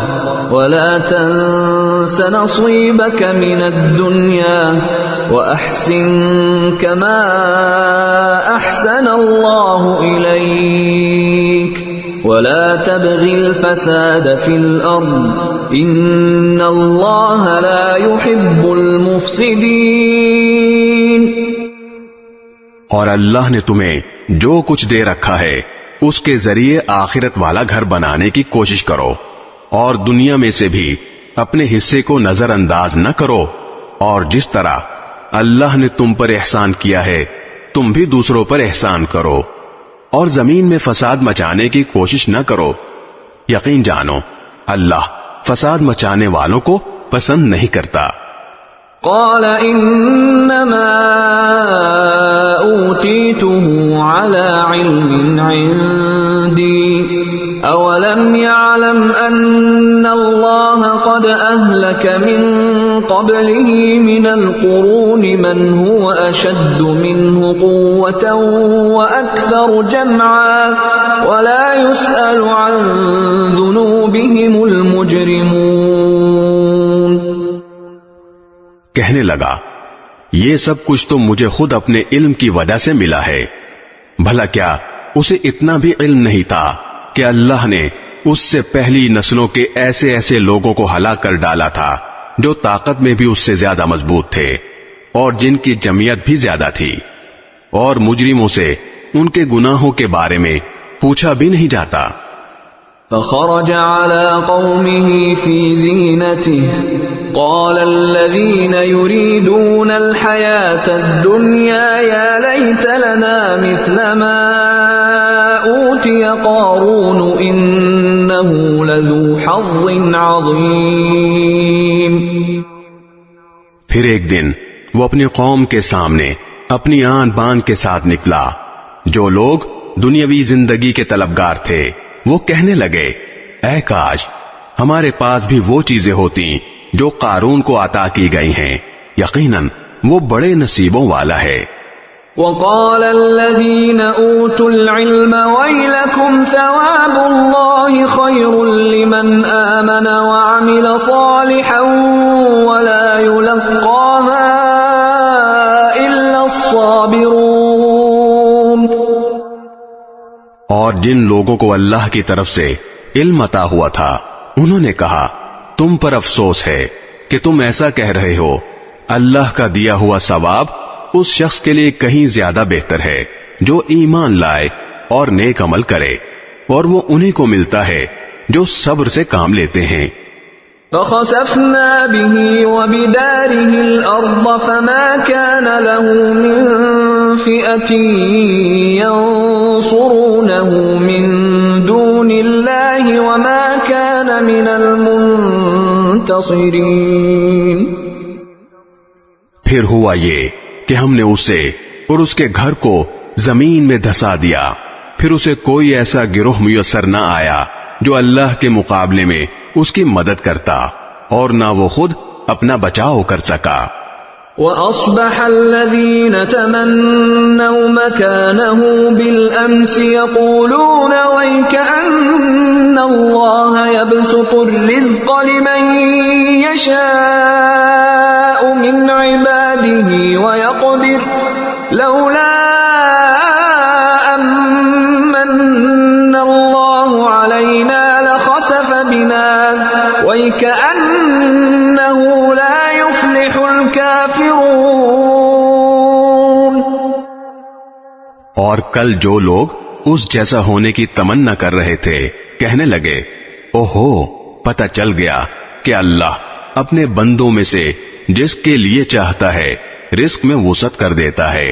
A: وَلَا تَنْسَ نَصِيبَكَ مِنَ الدُّنْيَا وَأَحْسِنْ كَمَا أَحْسَنَ اللَّهُ إِلَيْكَ وَلَا تَبْغِ الْفَسَادَ فِي الْأَرْضِ إِنَّ اللَّهَ لَا يُحِبُّ الْمُفْسِدِينَ۔
B: اور اللہ نے تمہیں جو کچھ دے رکھا ہے اس کے ذریعے آخرت والا گھر بنانے کی کوشش کرو، اور دنیا میں سے بھی اپنے حصے کو نظر انداز نہ کرو، اور جس طرح اللہ نے تم پر احسان کیا ہے، تم بھی دوسروں پر احسان کرو، اور زمین میں فساد مچانے کی کوشش نہ کرو۔ یقین جانو اللہ فساد مچانے والوں کو پسند نہیں کرتا۔
A: قال انما اوتیته على علم عندي اولم يعلم ان الله قد اهلك من قبله من القرون من هو اشد منه قوة واكثر جمعا ولا يسأل عن ذنوبهم المجرمون۔
B: کہنے لگا یہ سب کچھ تو مجھے خود اپنے علم کی وجہ سے ملا ہے، بھلا کیا اسے اتنا بھی علم نہیں تھا کہ اللہ نے اس سے پہلی نسلوں کے ایسے ایسے لوگوں کو ہلاک کر ڈالا تھا جو طاقت میں بھی اس سے زیادہ مضبوط تھے اور جن کی جمعیت بھی زیادہ تھی، اور مجرموں سے ان کے گناہوں کے بارے میں پوچھا بھی نہیں جاتا۔
A: فخرج على قومه في زينته قال الذين يريدون الحياة الدنيا يا ليت لنا مثل ما أوتي قارون إنه لذو حظ عظيم۔
B: پھر ایک دن وہ اپنی قوم کے سامنے اپنی آن بان کے ساتھ نکلا۔ جو لوگ دنیاوی زندگی کے طلبگار تھے وہ کہنے لگے اے کاش ہمارے پاس بھی وہ چیزیں ہوتی جو قارون کو عطا کی گئی ہیں، یقیناً وہ بڑے نصیبوں والا ہے۔
A: وقال الذين اوتوا العلم ويلكم ثواب الله خير لمن آمن وعمل صالحا ولا يلقاها الا الصابرون۔
B: اور جن لوگوں کو اللہ کی طرف سے علم عطا ہوا تھا انہوں نے کہا تم پر افسوس ہے کہ تم ایسا کہہ رہے ہو، اللہ کا دیا ہوا ثواب اس شخص کے لیے کہیں زیادہ بہتر ہے جو ایمان لائے اور نیک عمل کرے، اور وہ انہی کو ملتا ہے جو صبر سے کام لیتے ہیں۔
A: فخسفنا به وبداره الأرض فما كان له من فئة ينصرونه من دون الله وما كان من المنتصرين۔
B: پھر ہوا یہ کہ ہم نے اسے اور اس کے گھر کو زمین میں دھسا دیا، پھر اسے کوئی ایسا گروہ میسر نہ آیا جو اللہ کے مقابلے میں اس کی مدد کرتا، اور نہ وہ خود اپنا بچاؤ کر سکا۔
A: وَأَصْبَحَ الَّذِينَ تَمَنَّوْا مَكَانَهُ بِالْأَمْسِ يَقُولُونَ وَيْكَأَنَّ اللَّهَ يَبْسُطُ الرِّزْقَ لِمَن يَشَاءُ مِنْ عِبَادِهِ وَيَقْدِرُ لَوْلَا أَمَّنَّ اللَّهُ عَلَيْنَا لَخَسَفَ بِنَا وَيْكَأَنَّهُ لَا يُفْلِحُ الْكَافِرُونَ۔
B: اور کل جو لوگ اس جیسا ہونے کی تمنا کر رہے تھے کہنے لگے اوہو پتہ چل گیا کہ اللہ اپنے بندوں میں سے جس کے لیے چاہتا ہے رزق میں وسعت کر دیتا ہے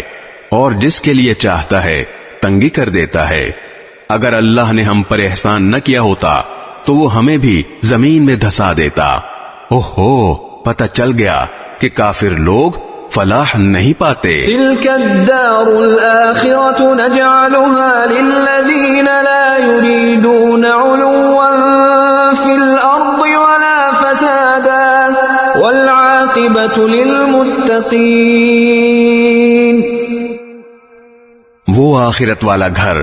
B: اور جس کے لیے چاہتا ہے تنگی کر دیتا ہے۔ اگر اللہ نے ہم پر احسان نہ کیا ہوتا تو وہ ہمیں بھی زمین میں دھسا دیتا۔ اوہو پتہ چل گیا کہ کافر لوگ فلاح نہیں پاتے۔
A: تلك الدار الآخرة نجعلها للذين لا يريدون علوا في الأرض ولا فسادا والعاقبة للمتقين۔
B: وہ آخرت والا گھر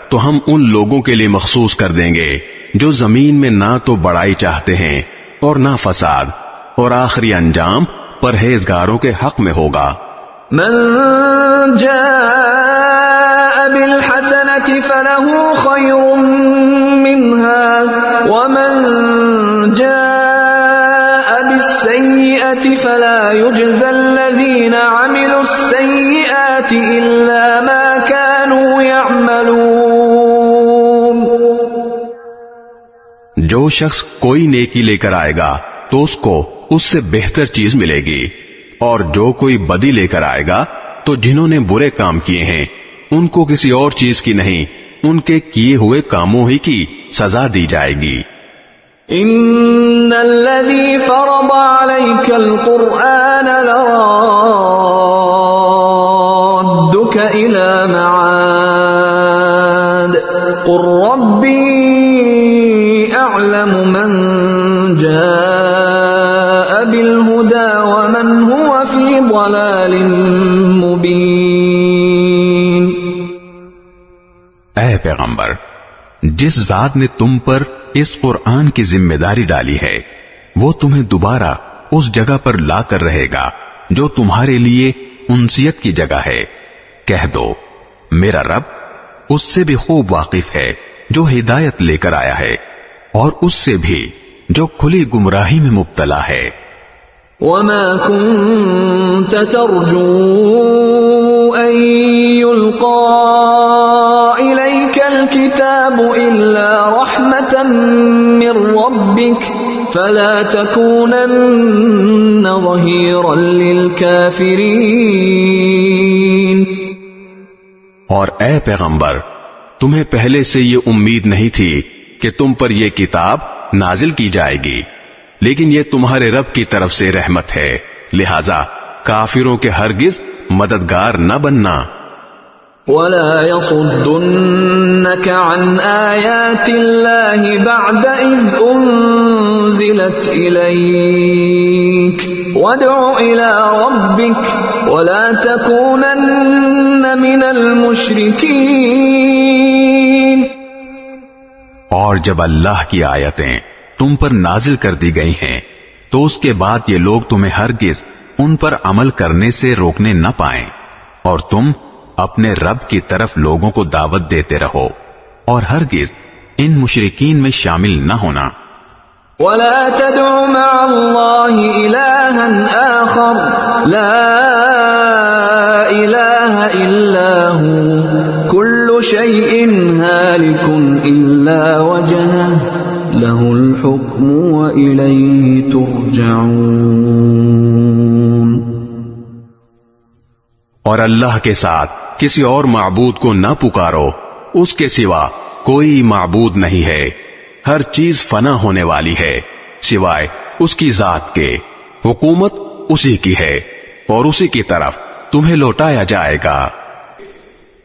B: تو ہم ان لوگوں کے لیے مخصوص کر دیں گے جو زمین میں نہ تو بڑائی چاہتے ہیں اور نہ فساد، اور آخری انجام پرہیزگاروں کے حق میں ہوگا۔
A: من جاء بالحسنة فله خير منها ومن جاء بالسيئة فلا يجزى الذين عملوا السيئات إلا ما كانوا يعملون۔
B: جو شخص کوئی نیکی لے کر آئے گا تو اس کو اس سے بہتر چیز ملے گی، اور جو کوئی بدی لے کر آئے گا تو جنہوں نے برے کام کیے ہیں ان کو کسی اور چیز کی نہیں، ان کے کیے ہوئے کاموں ہی کی سزا دی جائے گی۔
A: ان الذي فرض عليك القرآن لرادك الى معاد قل ربي اعلم من جاء بالهدى ومن هو في ضلال مبين۔
C: اے پیغمبر، جس ذات نے تم پر اس قرآن کی ذمہ داری ڈالی ہے وہ تمہیں دوبارہ اس جگہ پر لا کر رہے گا جو تمہارے لیے انسیت کی جگہ ہے۔ کہہ دو میرا رب اس سے بھی خوب واقف ہے جو ہدایت لے کر آیا ہے اور اس سے بھی جو کھلی گمراہی میں مبتلا ہے۔
A: وما كنت ترجو ان يلقى اليك الكتاب الا رحمة من ربك فلا تكونن ظهيرا للكافرين۔
B: اور اے پیغمبر، تمہیں پہلے سے یہ امید نہیں تھی کہ تم پر یہ کتاب نازل کی جائے گی، لیکن یہ تمہارے رب کی طرف سے رحمت ہے، لہذا کافروں کے ہرگز مددگار نہ بننا۔
A: ولا يصدنك عن آيات الله بعد إذ أنزلت إليك وادع إلى ربك ولا تكونن من المشركين۔
C: اور جب اللہ کی آیتیں تم پر نازل کر دی گئی ہیں تو اس کے بعد یہ لوگ تمہیں ہرگز ان پر عمل کرنے سے روکنے نہ پائیں، اور تم اپنے رب کی طرف لوگوں کو دعوت دیتے رہو اور ہرگز ان مشرکین میں شامل نہ ہونا۔
A: ولا تدع مع الله إلها آخر لا إله إلا هو كل شيء هالك إلا وجهه له الحكم وإليه ترجعون۔
B: اور اللہ کے ساتھ کسی اور معبود کو نہ پکارو، اس کے سوا کوئی معبود نہیں ہے، ہر چیز فنا ہونے والی ہے سوائے اس کی ذات کے، حکومت اسی کی ہے اور اسی کی طرف تمہیں لوٹایا جائے گا۔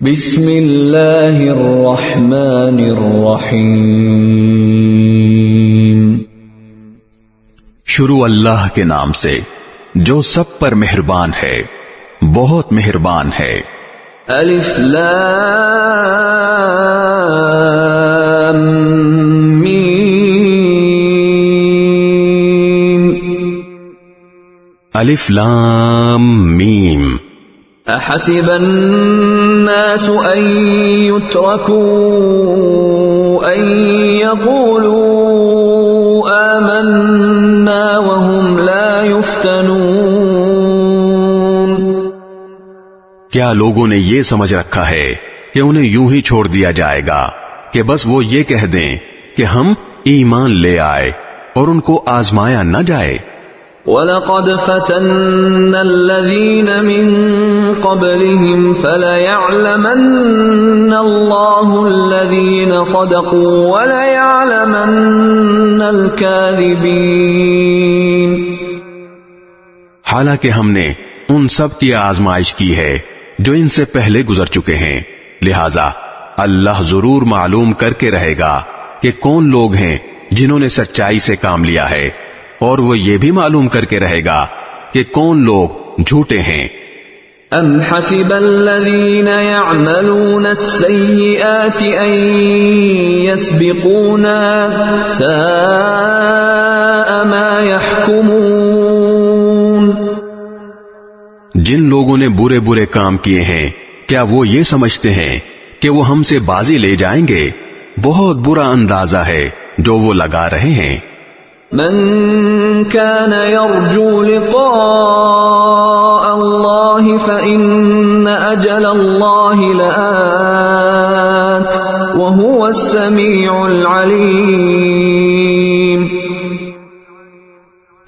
A: بسم اللہ الرحمن الرحیم۔
C: شروع اللہ کے نام سے جو سب پر مہربان ہے، بہت مہربان ہے۔
A: الف لام میم۔
B: الف لام میم۔
A: احسب الناس ان يتركوا ان يقولوا آمنا وهم لا يفتنون۔
B: کیا لوگوں نے یہ سمجھ رکھا ہے کہ انہیں یوں ہی چھوڑ دیا جائے گا کہ بس وہ یہ کہہ دیں کہ ہم ایمان لے آئے اور ان کو آزمایا نہ جائے؟
A: وَلَقَدْ فَتَنَّا الَّذِينَ مِن قَبْلِهِمْ فَلَيَعْلَمَنَّ اللَّهُ الَّذِينَ صَدَقُوا وَلَيَعْلَمَنَّ الْكَاذِبِينَ۔
B: حالانکہ ہم نے ان سب کی آزمائش کی ہے جو ان سے پہلے گزر چکے ہیں، لہذا اللہ ضرور معلوم کر کے رہے گا کہ کون لوگ ہیں جنہوں نے سچائی سے کام لیا ہے، اور وہ یہ بھی معلوم کر کے رہے گا کہ کون لوگ جھوٹے ہیں۔
A: ام حسب الذین یعملون السیئات ان یسبقونا ساء ما یحکمون۔
B: جن لوگوں نے برے برے کام کیے ہیں کیا وہ یہ سمجھتے ہیں کہ وہ ہم سے بازی لے جائیں گے؟ بہت برا اندازہ ہے جو وہ لگا رہے ہیں۔
A: من كان يرجو لقاء الله فإن أجل الله لآت وهو السميع العليم۔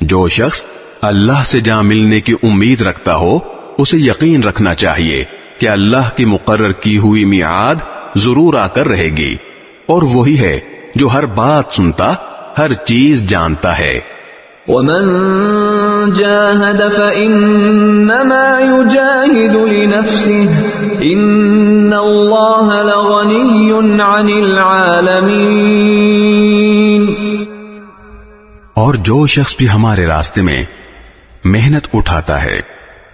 B: جو شخص اللہ سے جہاں ملنے کی امید رکھتا ہو اسے یقین رکھنا چاہیے کہ اللہ کی مقرر کی ہوئی میعاد ضرور آ کر رہے گی، اور وہی ہے جو ہر بات سنتا، ہر چیز جانتا ہے۔
A: ومن جاهد فإنما يجاهد لنفسه إن الله لغني عن العالمين۔
C: اور جو شخص بھی ہمارے راستے میں محنت اٹھاتا ہے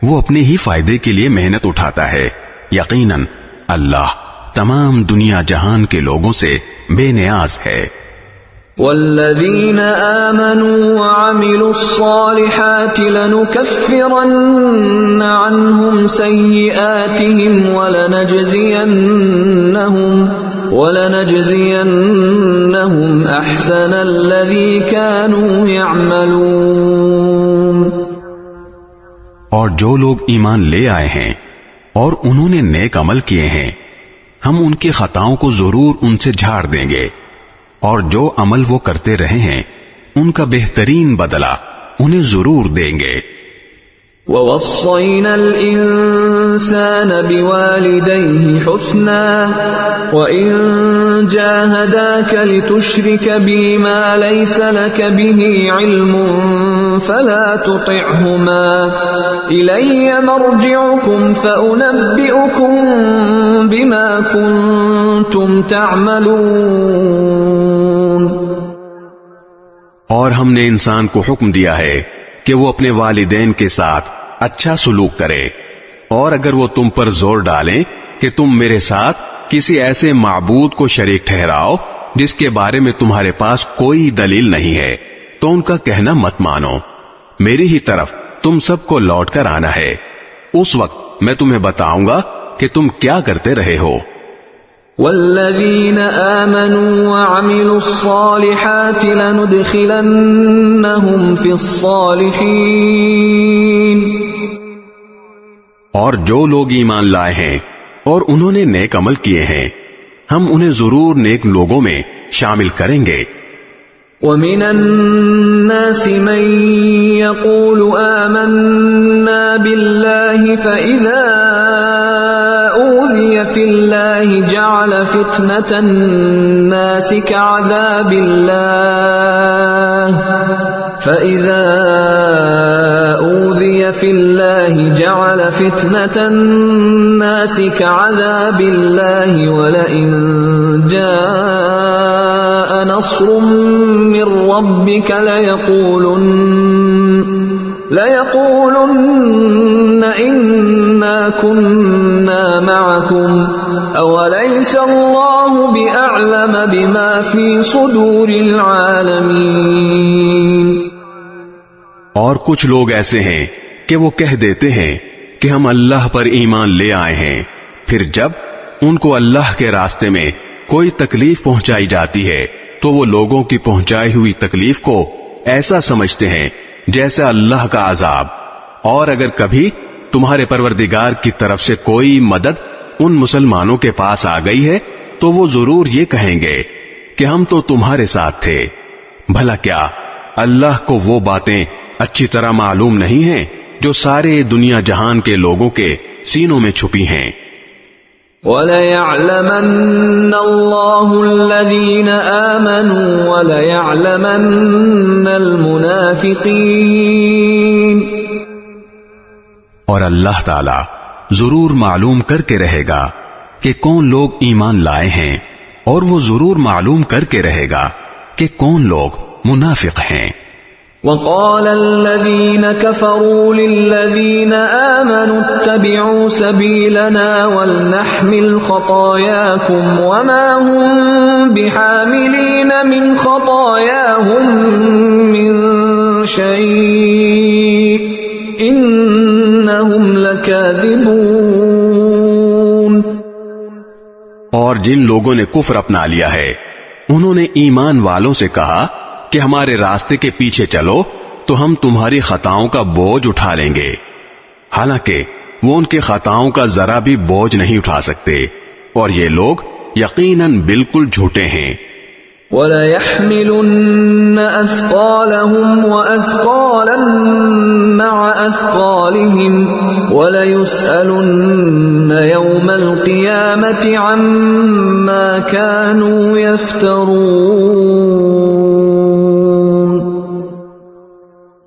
C: وہ اپنے ہی فائدے کے لیے محنت اٹھاتا ہے، یقیناً اللہ تمام دنیا جہان کے لوگوں سے بے نیاز ہے۔
A: والذین آمنوا وعملوا الصالحات لنكفرن عنهم سیئاتهم ولنجزینهم احسن الذی كانوا يعملون۔
C: اور جو لوگ ایمان لے آئے ہیں اور انہوں نے نیک عمل کیے ہیں ہم ان کی خطاؤں کو ضرور ان سے جھاڑ دیں گے، اور جو عمل وہ کرتے رہے ہیں ان کا بہترین بدلہ انہیں ضرور دیں گے۔
A: وَوَصَّيْنَا الْإِنسَانَ بِوَالِدَيْهِ حُسْنًا وَإِن جَاهَدَاكَ لِتُشْرِكَ بِي مَا لَيْسَ لَكَ بِهِ عِلْمٌ فَلَا تُطِعْهُمَا إِلَيَّ مَرْجِعُكُمْ فَأُنَبِّئُكُم بِمَا كُنتُمْ تَعْمَلُونَ۔
B: اور ہم نے انسان کو حکم دیا ہے کہ وہ اپنے والدین کے ساتھ اچھا سلوک کرے، اور اگر وہ تم پر زور ڈالیں کہ تم میرے ساتھ کسی ایسے معبود کو شریک ٹھہراؤ جس کے بارے میں تمہارے پاس کوئی دلیل نہیں ہے، تو ان کا کہنا مت مانو، میری ہی طرف تم سب کو لوٹ کر آنا ہے، اس وقت میں تمہیں بتاؤں گا کہ تم کیا کرتے رہے ہو۔
A: والذین آمنوا وعملوا الصالحات لندخلنهم فی الصالحین۔
B: اور جو لوگ ایمان لائے ہیں اور انہوں نے نیک عمل کیے ہیں ہم انہیں ضرور نیک لوگوں میں شامل کریں گے۔
A: وَمِنَ النَّاسِ مَن يَقُولُ آمَنَّا بِاللَّهِ فَإِذَا أُوذِيَ فِي اللَّهِ جَعَلَ فِتْنَةَ النَّاسِ كَعَذَابِ اللَّهِ فَإِذَا أُوذِيَ فِي اللَّهِ جَعَلَ فِتْنَةَ النَّاسِ كَعَذَابِ اللَّهِ وَلَئِن جَاءَ نَصْرٌ مِّن رَّبِّكَ لَيَقُولُنَّ إِنَّا كُنَّا مَعَكُمْ أَوَلَيْسَ اللَّهُ بِأَعْلَمَ بِمَا فِي صُدُورِ الْعَالَمِينَ۔
B: اور کچھ لوگ ایسے ہیں کہ وہ کہہ دیتے ہیں کہ ہم اللہ پر ایمان لے آئے ہیں، پھر جب ان کو اللہ کے راستے میں کوئی تکلیف پہنچائی جاتی ہے تو وہ لوگوں کی پہنچائی ہوئی تکلیف کو ایسا سمجھتے ہیں جیسا اللہ کا عذاب، اور اگر کبھی تمہارے پروردگار کی طرف سے کوئی مدد ان مسلمانوں کے پاس آ گئی ہے تو وہ ضرور یہ کہیں گے کہ ہم تو تمہارے ساتھ تھے۔ بھلا کیا اللہ کو وہ باتیں اچھی طرح معلوم نہیں ہیں جو سارے دنیا جہان کے لوگوں کے سینوں میں چھپی ہیں؟
A: وَلَيَعْلَمَنَّ اللَّهُ الَّذِينَ آمَنُوا وَلَيَعْلَمَنَّ الْمُنَافِقِينَ۔
C: اور اللہ تعالی ضرور معلوم کر کے رہے گا کہ کون لوگ ایمان لائے ہیں، اور وہ ضرور معلوم کر کے رہے گا کہ کون لوگ منافق ہیں۔
A: وَقَالَ الَّذِينَ كَفَرُوا لِلَّذِينَ آمَنُوا اتَّبِعُوا سَبِيلَنَا وَلْنَحْمِلْ خَطَايَاكُمْ وَمَا هُمْ بِحَامِلِينَ مِنْ خَطَايَاهُمْ مِنْ شَيْءٍ إِنَّهُمْ لَكَاذِبُونَ۔
B: اور جن لوگوں نے کفر اپنا لیا ہے انہوں نے ایمان والوں سے کہا کہ ہمارے راستے کے پیچھے چلو تو ہم تمہاری خطاؤں کا بوجھ اٹھا لیں گے، حالانکہ وہ ان کے خطاؤں کا ذرا بھی بوجھ نہیں اٹھا سکتے، اور یہ لوگ یقیناً بالکل جھوٹے ہیں۔
A: وَلَيَحْمِلُنَّ أَثْقَالَهُمْ وَأَثْقَالًا مَعَ أَثْقَالِهِمْ وَلَيُسْأَلُنَّ يَوْمَ الْقِيَامَةِ عَمَّا كَانُوا يَفْتَرُونَ۔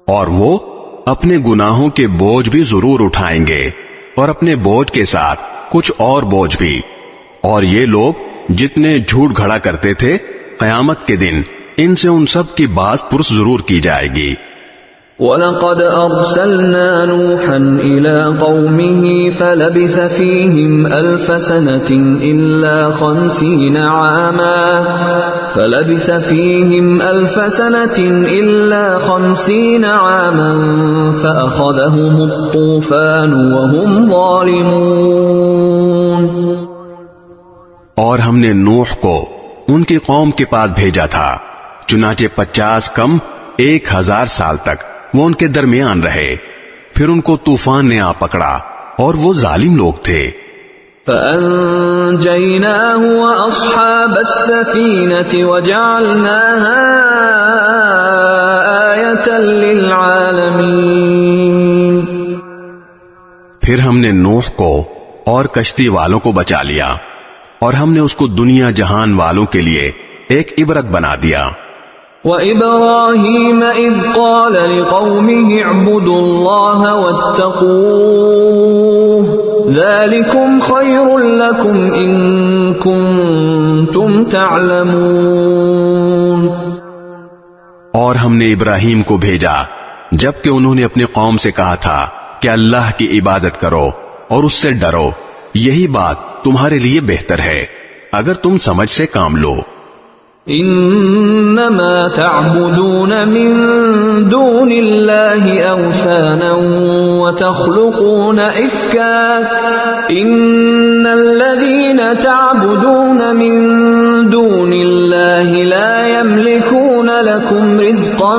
B: اور وہ اپنے گناہوں کے بوجھ بھی ضرور اٹھائیں گے، اور اپنے بوجھ کے ساتھ کچھ اور بوجھ بھی۔ اور یہ لوگ جتنے جھوٹ گھڑا کرتے تھے، قیامت کے دن ان سے ان سب کی باز پرس ضرور کی جائے گی۔
A: وَلَقَدْ أَرْسَلْنَا نُوحًا إِلَىٰ قَوْمِهِ فَلَبِثَ فِيهِمْ أَلْفَ سَنَةٍ إِلَّا 50 عَامًا فَأَخَذَهُمُ الطُّوفَانُ وَهُمْ ظَالِمُونَ۔
B: اور ہم نے نوح کو ان کی قوم کے پاس بھیجا تھا، چنانچہ 50 کم 1000 سال تک وہ ان کے درمیان رہے، پھر ان کو طوفان نے آ پکڑا اور وہ ظالم لوگ تھے۔
A: فَأَنجَيْنَاهُ وَأَصْحَابَ السَّفِينَةِ وَجَعَلْنَاهَا آيَةً لِّلْعَالَمِينَ۔
B: پھر ہم نے نوح کو اور کشتی والوں کو بچا لیا، اور ہم نے اس کو دنیا جہان والوں کے لیے ایک عبرت بنا دیا۔
A: وَإِبْرَاهِيمَ إِذْ قَالَ لِقَوْمِهِ اعْبُدُوا اللَّهَ وَاتَّقُوهُ ذَلِكُمْ خَيْرٌ لَكُمْ إِن كُنتُمْ تَعْلَمُونَ۔
B: اور ہم نے ابراہیم کو بھیجا جبکہ انہوں نے اپنی قوم سے کہا تھا کہ اللہ کی عبادت کرو اور اس سے ڈرو، یہی بات تمہارے لیے بہتر ہے اگر تم سمجھ سے کام لو۔
A: انما تعبدون من دون الله اوثانا وتخلقون افكا ان الذين تعبدون من دون الله لا يملكون لكم رزقا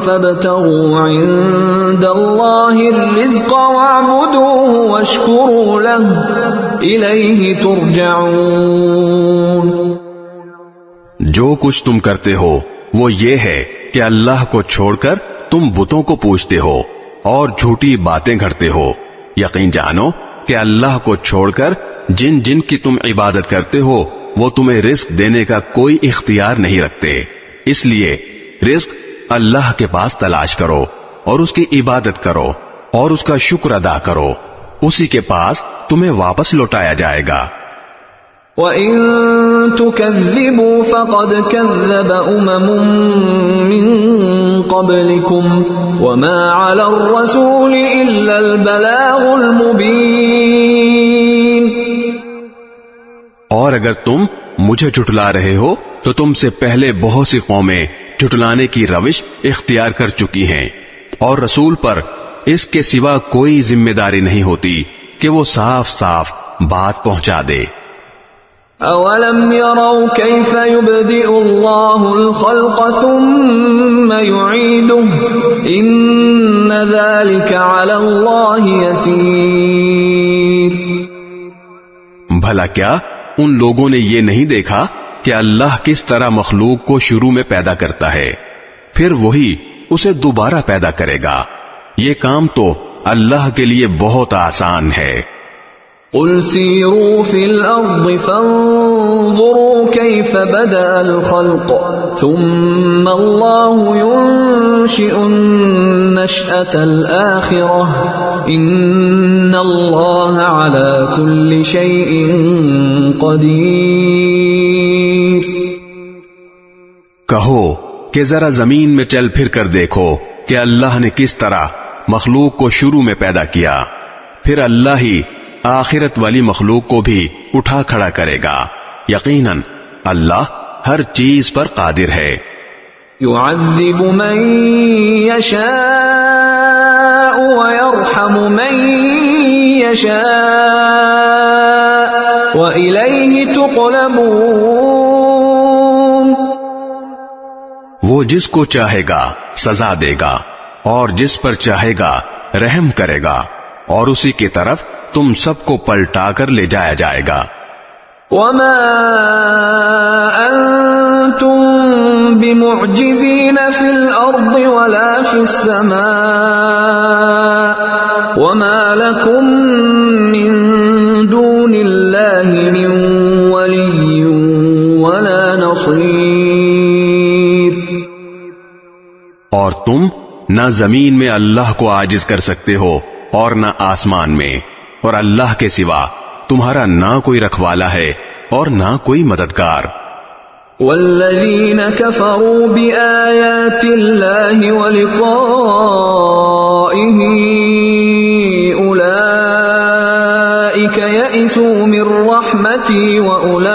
A: فابتغوا عند الله الرزق واعبدوه واشكروا له اليه ترجعون۔
B: جو کچھ تم کرتے ہو وہ یہ ہے کہ اللہ کو چھوڑ کر تم بتوں کو پوجتے ہو اور جھوٹی باتیں گھڑتے ہو۔ یقین جانو کہ اللہ کو چھوڑ کر جن جن کی تم عبادت کرتے ہو وہ تمہیں رزق دینے کا کوئی اختیار نہیں رکھتے، اس لیے رزق اللہ کے پاس تلاش کرو اور اس کی عبادت کرو اور اس کا شکر ادا کرو، اسی کے پاس تمہیں واپس لوٹایا جائے گا۔
A: وَإِن تُكَذِّبُوا فَقَدْ كَذَّبَ أُمَمٌ مِّن قَبْلِكُمْ وَمَا عَلَى الرَّسُولِ إِلَّا الْبَلَاغُ الْمُبِينُ۔
B: اور اگر تم مجھے جھٹلا رہے ہو تو تم سے پہلے بہت سی قومیں جھٹلانے کی روش اختیار کر چکی ہیں، اور رسول پر اس کے سوا کوئی ذمہ داری نہیں ہوتی کہ وہ صاف صاف بات پہنچا دے۔
A: اولم يروا كيف يبدئ الله الخلق ثم يعيده ان ذلك على الله يسير۔
B: بھلا کیا ان لوگوں نے یہ نہیں دیکھا کہ اللہ کس طرح مخلوق کو شروع میں پیدا کرتا ہے، پھر وہی اسے دوبارہ پیدا کرے گا، یہ کام تو اللہ کے لیے بہت آسان ہے۔
A: قل سیروا فی الارض فانظروا کیف بدأ الخلق ثم اللہ ينشئ النشأة الآخرة ان اللہ علی کل شیء قدیر۔
B: کہو کہ ذرا زمین میں چل پھر کر دیکھو کہ اللہ نے کس طرح مخلوق کو شروع میں پیدا کیا، پھر اللہ ہی آخرت والی مخلوق کو بھی اٹھا کھڑا کرے گا، یقیناً اللہ ہر چیز پر قادر ہے۔
A: يعذب من يشاء ويرحم من يشاء وإليه تقلبون۔
B: وہ جس کو چاہے گا سزا دے گا اور جس پر چاہے گا رحم کرے گا، اور اسی کی طرف تم سب کو پلٹا کر لے جایا جائے گا۔
A: وما أنتم بمعجزين في الأرض ولا في السماء وما لكم من دون الله من ولي ولا نصير.
B: اور تم نہ زمین میں اللہ کو عاجز کر سکتے ہو اور نہ آسمان میں، اور اللہ کے سوا تمہارا نہ کوئی رکھوالا ہے اور نہ کوئی مددگار.
A: والذین کفروا بآیات اللہ ولقائہ اولئک یئسوا من رحمتی وأولئک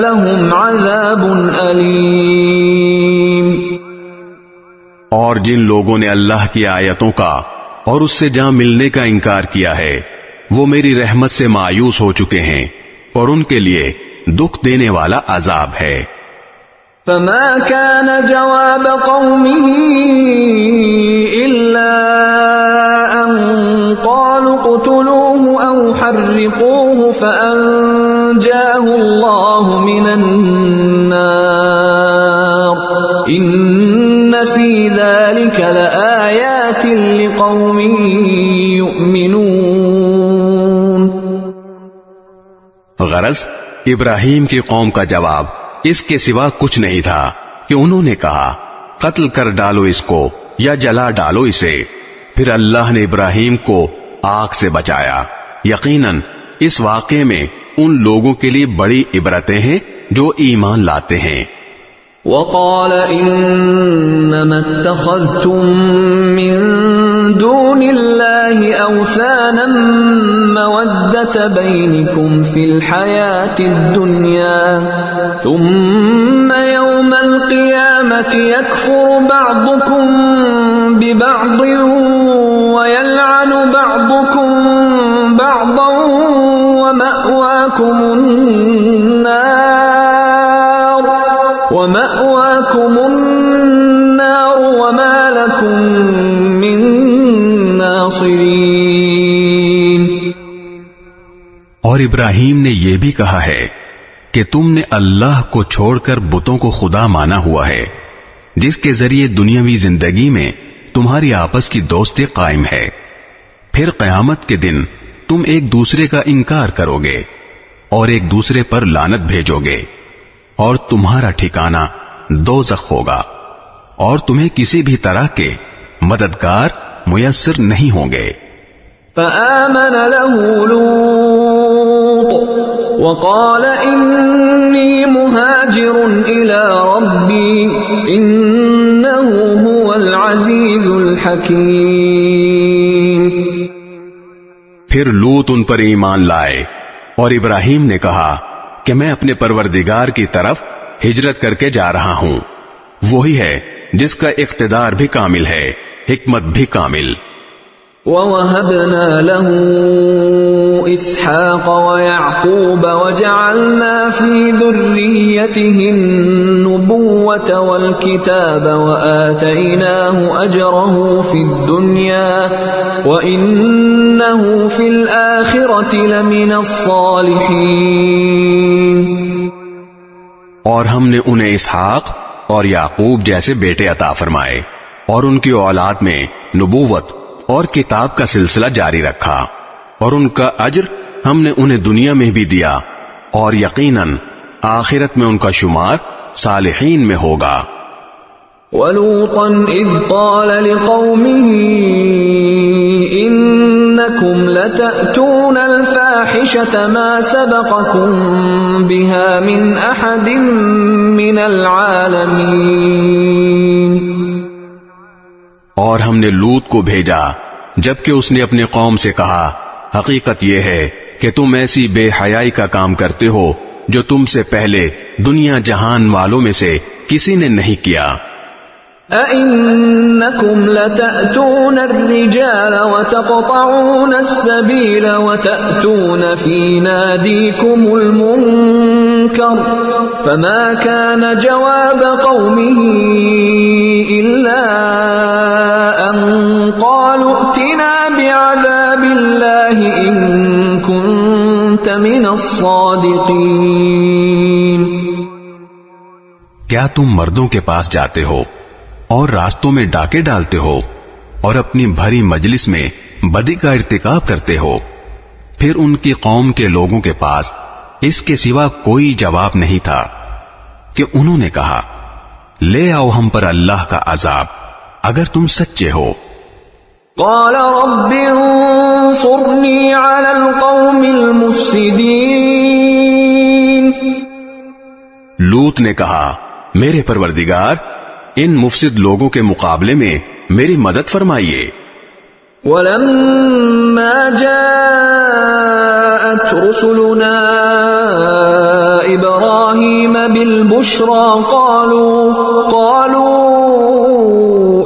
A: لهم عذاب علیم.
B: اور جن لوگوں نے اللہ کی آیتوں کا اور اس سے جا ملنے کا انکار کیا ہے وہ میری رحمت سے مایوس ہو چکے ہیں اور ان کے لیے دکھ دینے والا عذاب ہے.
A: فما كان جواب قومه إلا أن قالوا اقتلوه أو حرقوه فأنجاه الله من النار إن في ذلك لآيات لقوم يؤمنون.
B: غرض ابراہیم کی قوم کا جواب اس کے سوا کچھ نہیں تھا کہ انہوں نے کہا قتل کر ڈالو اس کو یا جلا ڈالو اسے. پھر اللہ نے ابراہیم کو آگ سے بچایا. یقیناً اس واقعے میں ان لوگوں کے لیے بڑی عبرتیں ہیں جو ایمان لاتے ہیں.
A: وقال انما اتخذتم من دون الله اوثانا مودة بينكم في الحياة الدنيا ثم يوم القيامة يكفر بعضكم ببعض ويلعن بعضكم بعضا ومأواكم النار وما لكم من ناصرين.
C: اور ابراہیم نے یہ بھی کہا ہے کہ تم نے اللہ کو چھوڑ کر بتوں کو خدا مانا ہوا ہے جس کے ذریعے دنیاوی زندگی میں تمہاری آپس کی دوستی قائم ہے. پھر قیامت کے دن تم ایک دوسرے کا انکار کرو گے اور ایک دوسرے پر لعنت بھیجو گے اور تمہارا ٹھکانہ دوزخ ہوگا اور تمہیں کسی بھی طرح کے مددگار میسر نہیں ہوں گے.
A: فآمن له لوط وقال إني مهاجر إلى ربي إنه هو العزيز الحكيم.
B: پھر لوط ان پر ایمان لائے اور ابراہیم نے کہا کہ میں اپنے پروردگار کی طرف ہجرت کر کے جا رہا ہوں. وہی ہے جس کا اقتدار بھی کامل ہے، حکمت بھی کامل.
A: وَوَهَبْنَا لَهُ إِسْحَاقَ وَيَعْقُوبَ وَجَعَلْنَا فِي ذُرِّيَّتِهِ النُّبُوَّةَ وَالْكِتَابَ وَآتَيْنَاهُ أَجْرَهُ فِي الدُّنْيَا وَإِنَّهُ فِي الْآخِرَةِ لَمِنَ الصَّالِحِينَ.
B: اور ہم نے انہیں اسحاق اور یعقوب جیسے بیٹے عطا فرمائے اور ان کی اولاد میں نبوت اور کتاب کا سلسلہ جاری رکھا اور ان کا اجر ہم نے انہیں دنیا میں بھی دیا اور یقیناً آخرت میں ان کا شمار صالحین میں ہوگا.
A: وَلُوطًا إِذْ قَالَ لِقَوْمِهِ إِنَّكُمْ لَتَأْتُونَ الْفَاحِشَةَ مَا سَبَقَكُمْ بِهَا مِنْ أَحَدٍ مِّنَ الْعَالَمِينَ.
B: اور ہم نے لوط کو بھیجا جبکہ اس نے اپنے قوم سے کہا حقیقت یہ ہے کہ تم ایسی بے حیائی کا کام کرتے ہو جو تم سے پہلے دنیا جہان والوں میں سے کسی نے نہیں کیا.
A: أَإِنَّكُمْ لَتَأْتُونَ الرِّجَالَ وَتَقْطَعُونَ السَّبِيلَ وَتَأْتُونَ فِي نَادِيكُمُ الْمُنكَرَ فَمَا كَانَ جَوَابَ قَوْمِهِ إِلَّا أَن قَالُوا ائْتِنَا بِعَذَابِ اللَّهِ إِن كُنتَ لمن الصادقین.
C: کیا تم مردوں کے پاس جاتے ہو اور راستوں میں ڈاکے ڈالتے ہو اور اپنی بھری مجلس میں بدی کا ارتکاب کرتے ہو؟ پھر ان کی قوم کے لوگوں کے پاس اس کے سوا کوئی جواب نہیں تھا کہ انہوں نے کہا لے آؤ ہم پر اللہ کا عذاب اگر تم سچے ہو.
A: قال رب انصرنی علی القوم المفسدین.
B: لوط نے کہا میرے پروردگار ان مفسد لوگوں کے مقابلے میں میری مدد فرمائیے.
A: وَلَمَّا جَاءَتْ رُسُلُنَا إِبْرَاهِيمَ بِالْبُشْرَى قَالُوا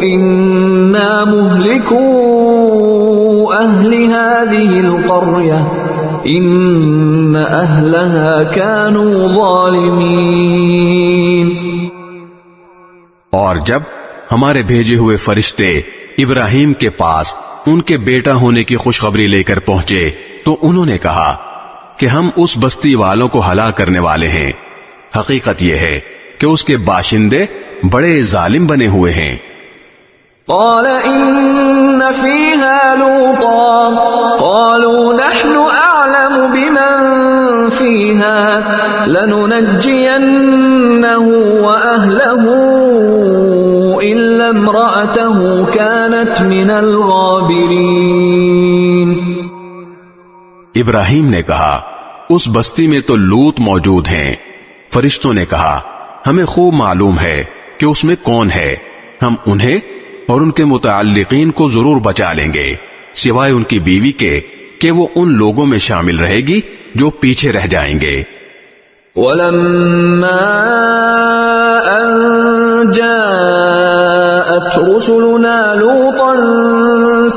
A: إِنَّا مُهْلِكُو أَهْلِ هَذِهِ الْقَرْيَةِ إِنَّ أَهْلَهَا كَانُوا ظَالِمِينَ.
B: اور جب ہمارے بھیجے ہوئے فرشتے ابراہیم کے پاس ان کے بیٹا ہونے کی خوشخبری لے کر پہنچے تو انہوں نے کہا کہ ہم اس بستی والوں کو ہلاک کرنے والے ہیں. حقیقت یہ ہے کہ اس کے باشندے بڑے ظالم بنے ہوئے ہیں.
A: قال إن فيها لوطا قالوا نحن أعلم بمن فيها لننجينه وأهله إلا امرأته كانت من الغابرين.
B: ابراہیم نے کہا اس بستی میں تو لوط موجود ہیں. فرشتوں نے کہا ہمیں خوب معلوم ہے کہ اس میں کون ہے. ہم انہیں اور ان کے متعلقین کو ضرور بچا لیں گے سوائے ان کی بیوی کے کہ وہ ان لوگوں میں شامل رہے گی جو پیچھے رہ جائیں گے.
A: وَلَمَّا أَن جَاءَتْ رُسُلُنَا لُوطًا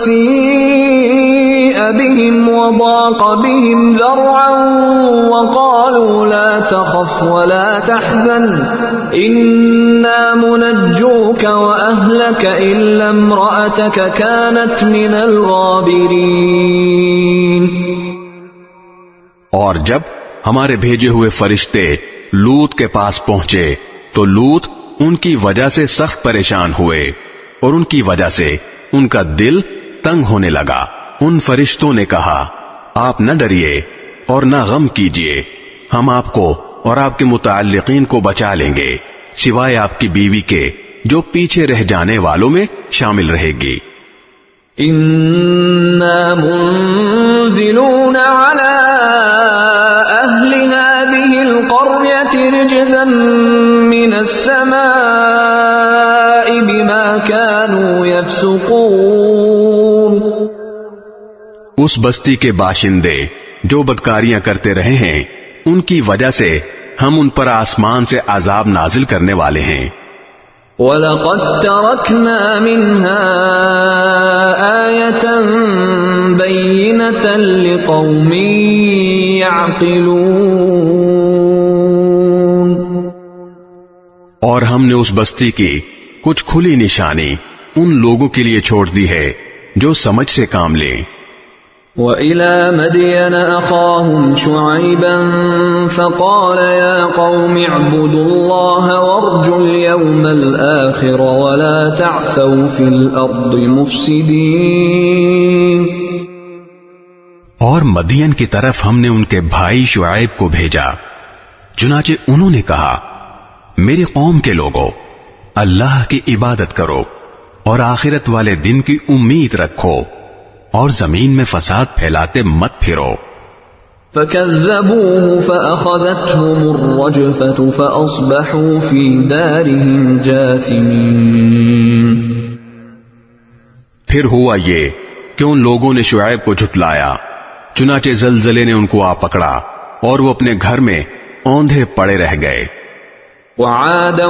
A: سِيءَ بِهِمْ وَضَاقَ بِهِمْ ذَرْعًا وَقَالُوا لَا تَخَفْ وَلَا تَحْزَنْ إِنَّا مُنَجُّوكَ وَأَهْلَكَ إِلَّا امْرَأَتَكَ كَانَتْ مِنَ الْغَابِرِينَ.
B: اور جب ہمارے بھیجے ہوئے فرشتے لوط کے پاس پہنچے تو لوط ان کی وجہ سے سخت پریشان ہوئے اور ان کی وجہ سے ان کا دل تنگ ہونے لگا. ان فرشتوں نے کہا آپ نہ ڈریے اور نہ غم کیجیے ہم آپ کو اور آپ کے متعلقین کو بچا لیں گے سوائے آپ کی بیوی کے جو پیچھے رہ جانے والوں میں شامل رہے گی.
A: إِنَّا مُنزِلُونَ عَلَىٰ أَهْلِ هَٰذِهِ الْقَرْيَةِ رِجْزًا مِّنَ السَّمَاءِ بِمَا كَانُوا يَفْسُقُونَ.
B: اس بستی کے باشندے جو بدکاریاں کرتے رہے ہیں ان کی وجہ سے ہم ان پر آسمان سے عذاب نازل کرنے والے ہیں.
A: وَلَقَدْ تَرَكْنَا مِنْهَا آيَةً بَيِّنَةً لِقَوْمٍ يَعْقِلُونَ.
B: اور ہم نے اس بستی کی کچھ کھلی نشانی ان لوگوں کے لیے چھوڑ دی ہے جو سمجھ سے کام لیں.
A: وَإِلَى مَدْيَنَ أَخَاهُمْ شُعَيْبًا فَقَالَ يَا قَوْمِ اعْبُدُوا اللَّهَ وَارْجُوا الْيَوْمَ الْآخِرَ وَلَا تَعْثَوْا فِي الْأَرْضِ مُفْسِدِينَ.
C: اور مدین کی طرف ہم نے ان کے بھائی شعیب کو بھیجا. چنانچہ انہوں نے کہا میری قوم کے لوگوں اللہ کی عبادت کرو اور آخرت والے دن کی امید رکھو اور زمین میں فساد پھیلاتے مت پھرو.
A: فَكَذَّبُوهُ فَأَخَذَتْهُمُ الرَّجْفَةُ فَأَصْبَحُوا فِي دَارِهِمْ جَاثِمِينَ.
B: پھر ہوا یہ کہ ان لوگوں نے شعیب کو جھٹلایا چنانچہ زلزلے نے ان کو آ پکڑا اور وہ اپنے گھر میں اوندھے پڑے رہ گئے.
A: وعادا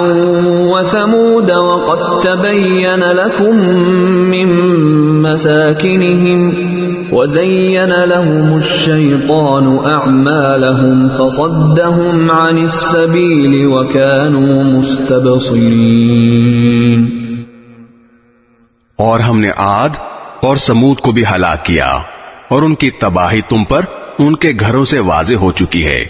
A: وثمود وقد تبين لكم من مساكنهم وزين لهم الشيطان أعمالهم فصدهم عن السبيل وكانوا مستبصرين.
B: اور ہم نے عاد اور سمود کو بھی ہلاک کیا اور ان کی تباہی تم پر ان کے گھروں سے واضح ہو چکی ہے،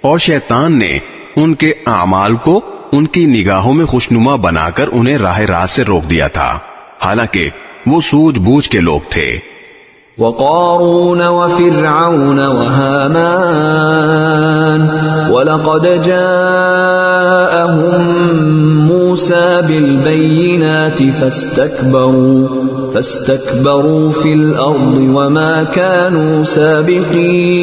B: اور شیطان نے ان کے اعمال کو ان کی نگاہوں میں خوشنما بنا کر انہیں راہ راست سے روک دیا تھا، حالانکہ وہ سوجھ بوجھ کے لوگ تھے۔
A: وقارون وفرعون وهامان ولقد جاءهم موسى بالبينات فاستكبروا في الأرض وما كانوا سابقين۔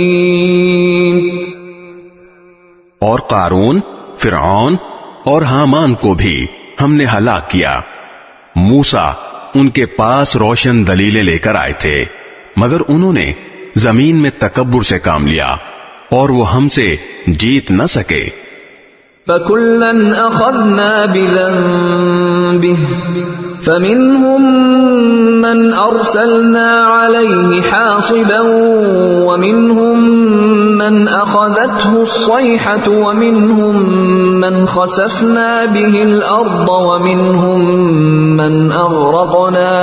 B: اور قارون، فرعون اور حامان کو بھی ہم نے ہلاک کیا۔ موسیٰ ان کے پاس روشن دلیلیں لے کر آئے تھے، مگر انہوں نے زمین میں تکبر سے کام لیا اور وہ ہم سے جیت نہ سکے۔
A: فَكُلًّا أَخَذْنَا بِذَنبِهِ فَمِنْهُمْ مَنْ أَرْسَلْنَا عَلَيْهِ حَاصِبًا وَمِنْهُمْ مَنْ أَخَذَتْهُ الصَّيْحَةُ وَمِنْهُمْ مَنْ خَسَفْنَا بِهِ الْأَرْضَ وَمِنْهُمْ مَنْ أَغْرَقْنَا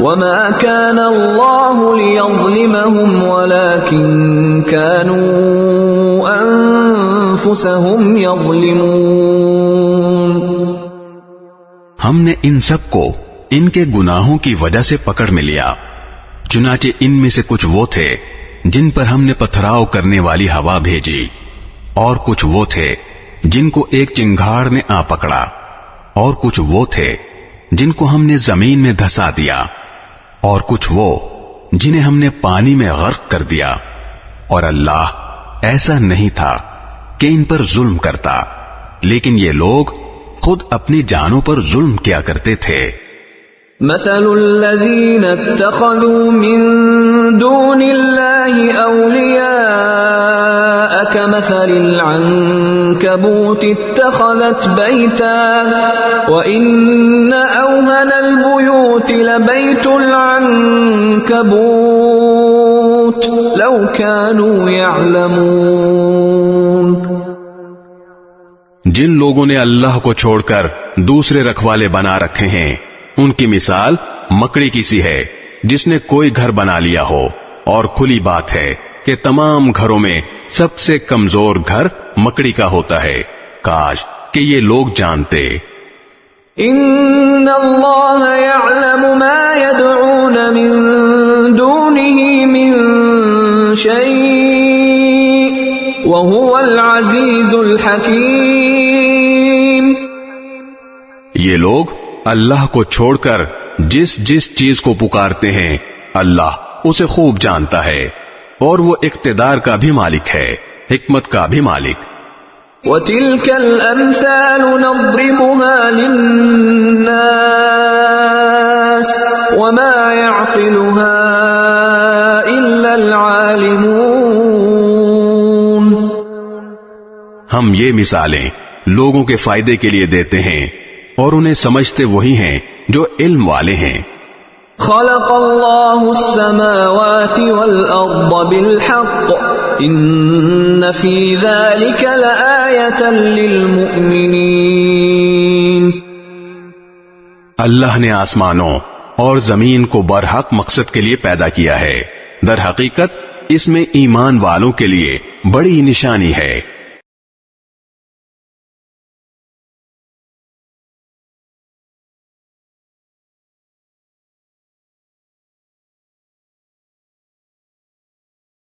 A: وَمَا كَانَ اللَّهُ لِيَظْلِمَهُمْ وَلَكِنْ كَانُوا أَنفُسَهُمْ يَظْلِمُونَ۔
C: ہم نے ان سب کو ان کے گناہوں کی وجہ سے پکڑ میں لیا، چنانچہ ان میں سے کچھ وہ تھے جن پر ہم نے پتھراؤ کرنے والی ہوا بھیجی، اور کچھ وہ تھے جن کو ایک چنگھاڑ نے آ پکڑا، اور کچھ وہ تھے جن کو ہم نے زمین میں دھسا دیا، اور کچھ وہ جنہیں ہم نے پانی میں غرق کر دیا، اور اللہ ایسا نہیں تھا کہ ان پر ظلم کرتا، لیکن یہ لوگ خود اپنی جانوں پر ظلم کیا کرتے تھے۔
A: مثل الذين اتخذوا من دون الله أولياء كمثل العنكبوت اتخذت بيتا وإن أوهن البيوت لبيت العنكبوت لو كانوا يعلمون۔
B: جن لوگوں نے اللہ کو چھوڑ کر دوسرے رکھوالے بنا رکھے ہیں، ان کی مثال مکڑی کی سی ہے جس نے کوئی گھر بنا لیا ہو، اور کھلی بات ہے کہ تمام گھروں میں سب سے کمزور گھر مکڑی کا ہوتا ہے، کاش کہ یہ لوگ جانتے۔
A: ان اللہ یعلم ما يدعون من دونه من شیء وهو العزیز الحکیم۔
B: یہ لوگ اللہ کو چھوڑ کر جس جس چیز کو پکارتے ہیں اللہ اسے خوب جانتا ہے، اور وہ اقتدار کا بھی مالک ہے، حکمت کا بھی مالک۔
A: وَتِلْكَ الْأَمْثَالُ نَضْرِبُهَا لِلنَّاسِ وَمَا يَعْقِلُهَا إِلَّا الْعَالِمُونَ۔
B: ہم یہ مثالیں لوگوں کے فائدے کے لیے دیتے ہیں، اور انہیں سمجھتے وہی ہیں جو علم والے ہیں۔
A: خلق اللہ السماوات والارض بالحق ان فی ذلک لآیۃ للمؤمنین۔
B: اللہ نے آسمانوں اور زمین کو برحق مقصد کے لیے پیدا کیا ہے، در حقیقت اس میں ایمان والوں کے لیے بڑی نشانی ہے۔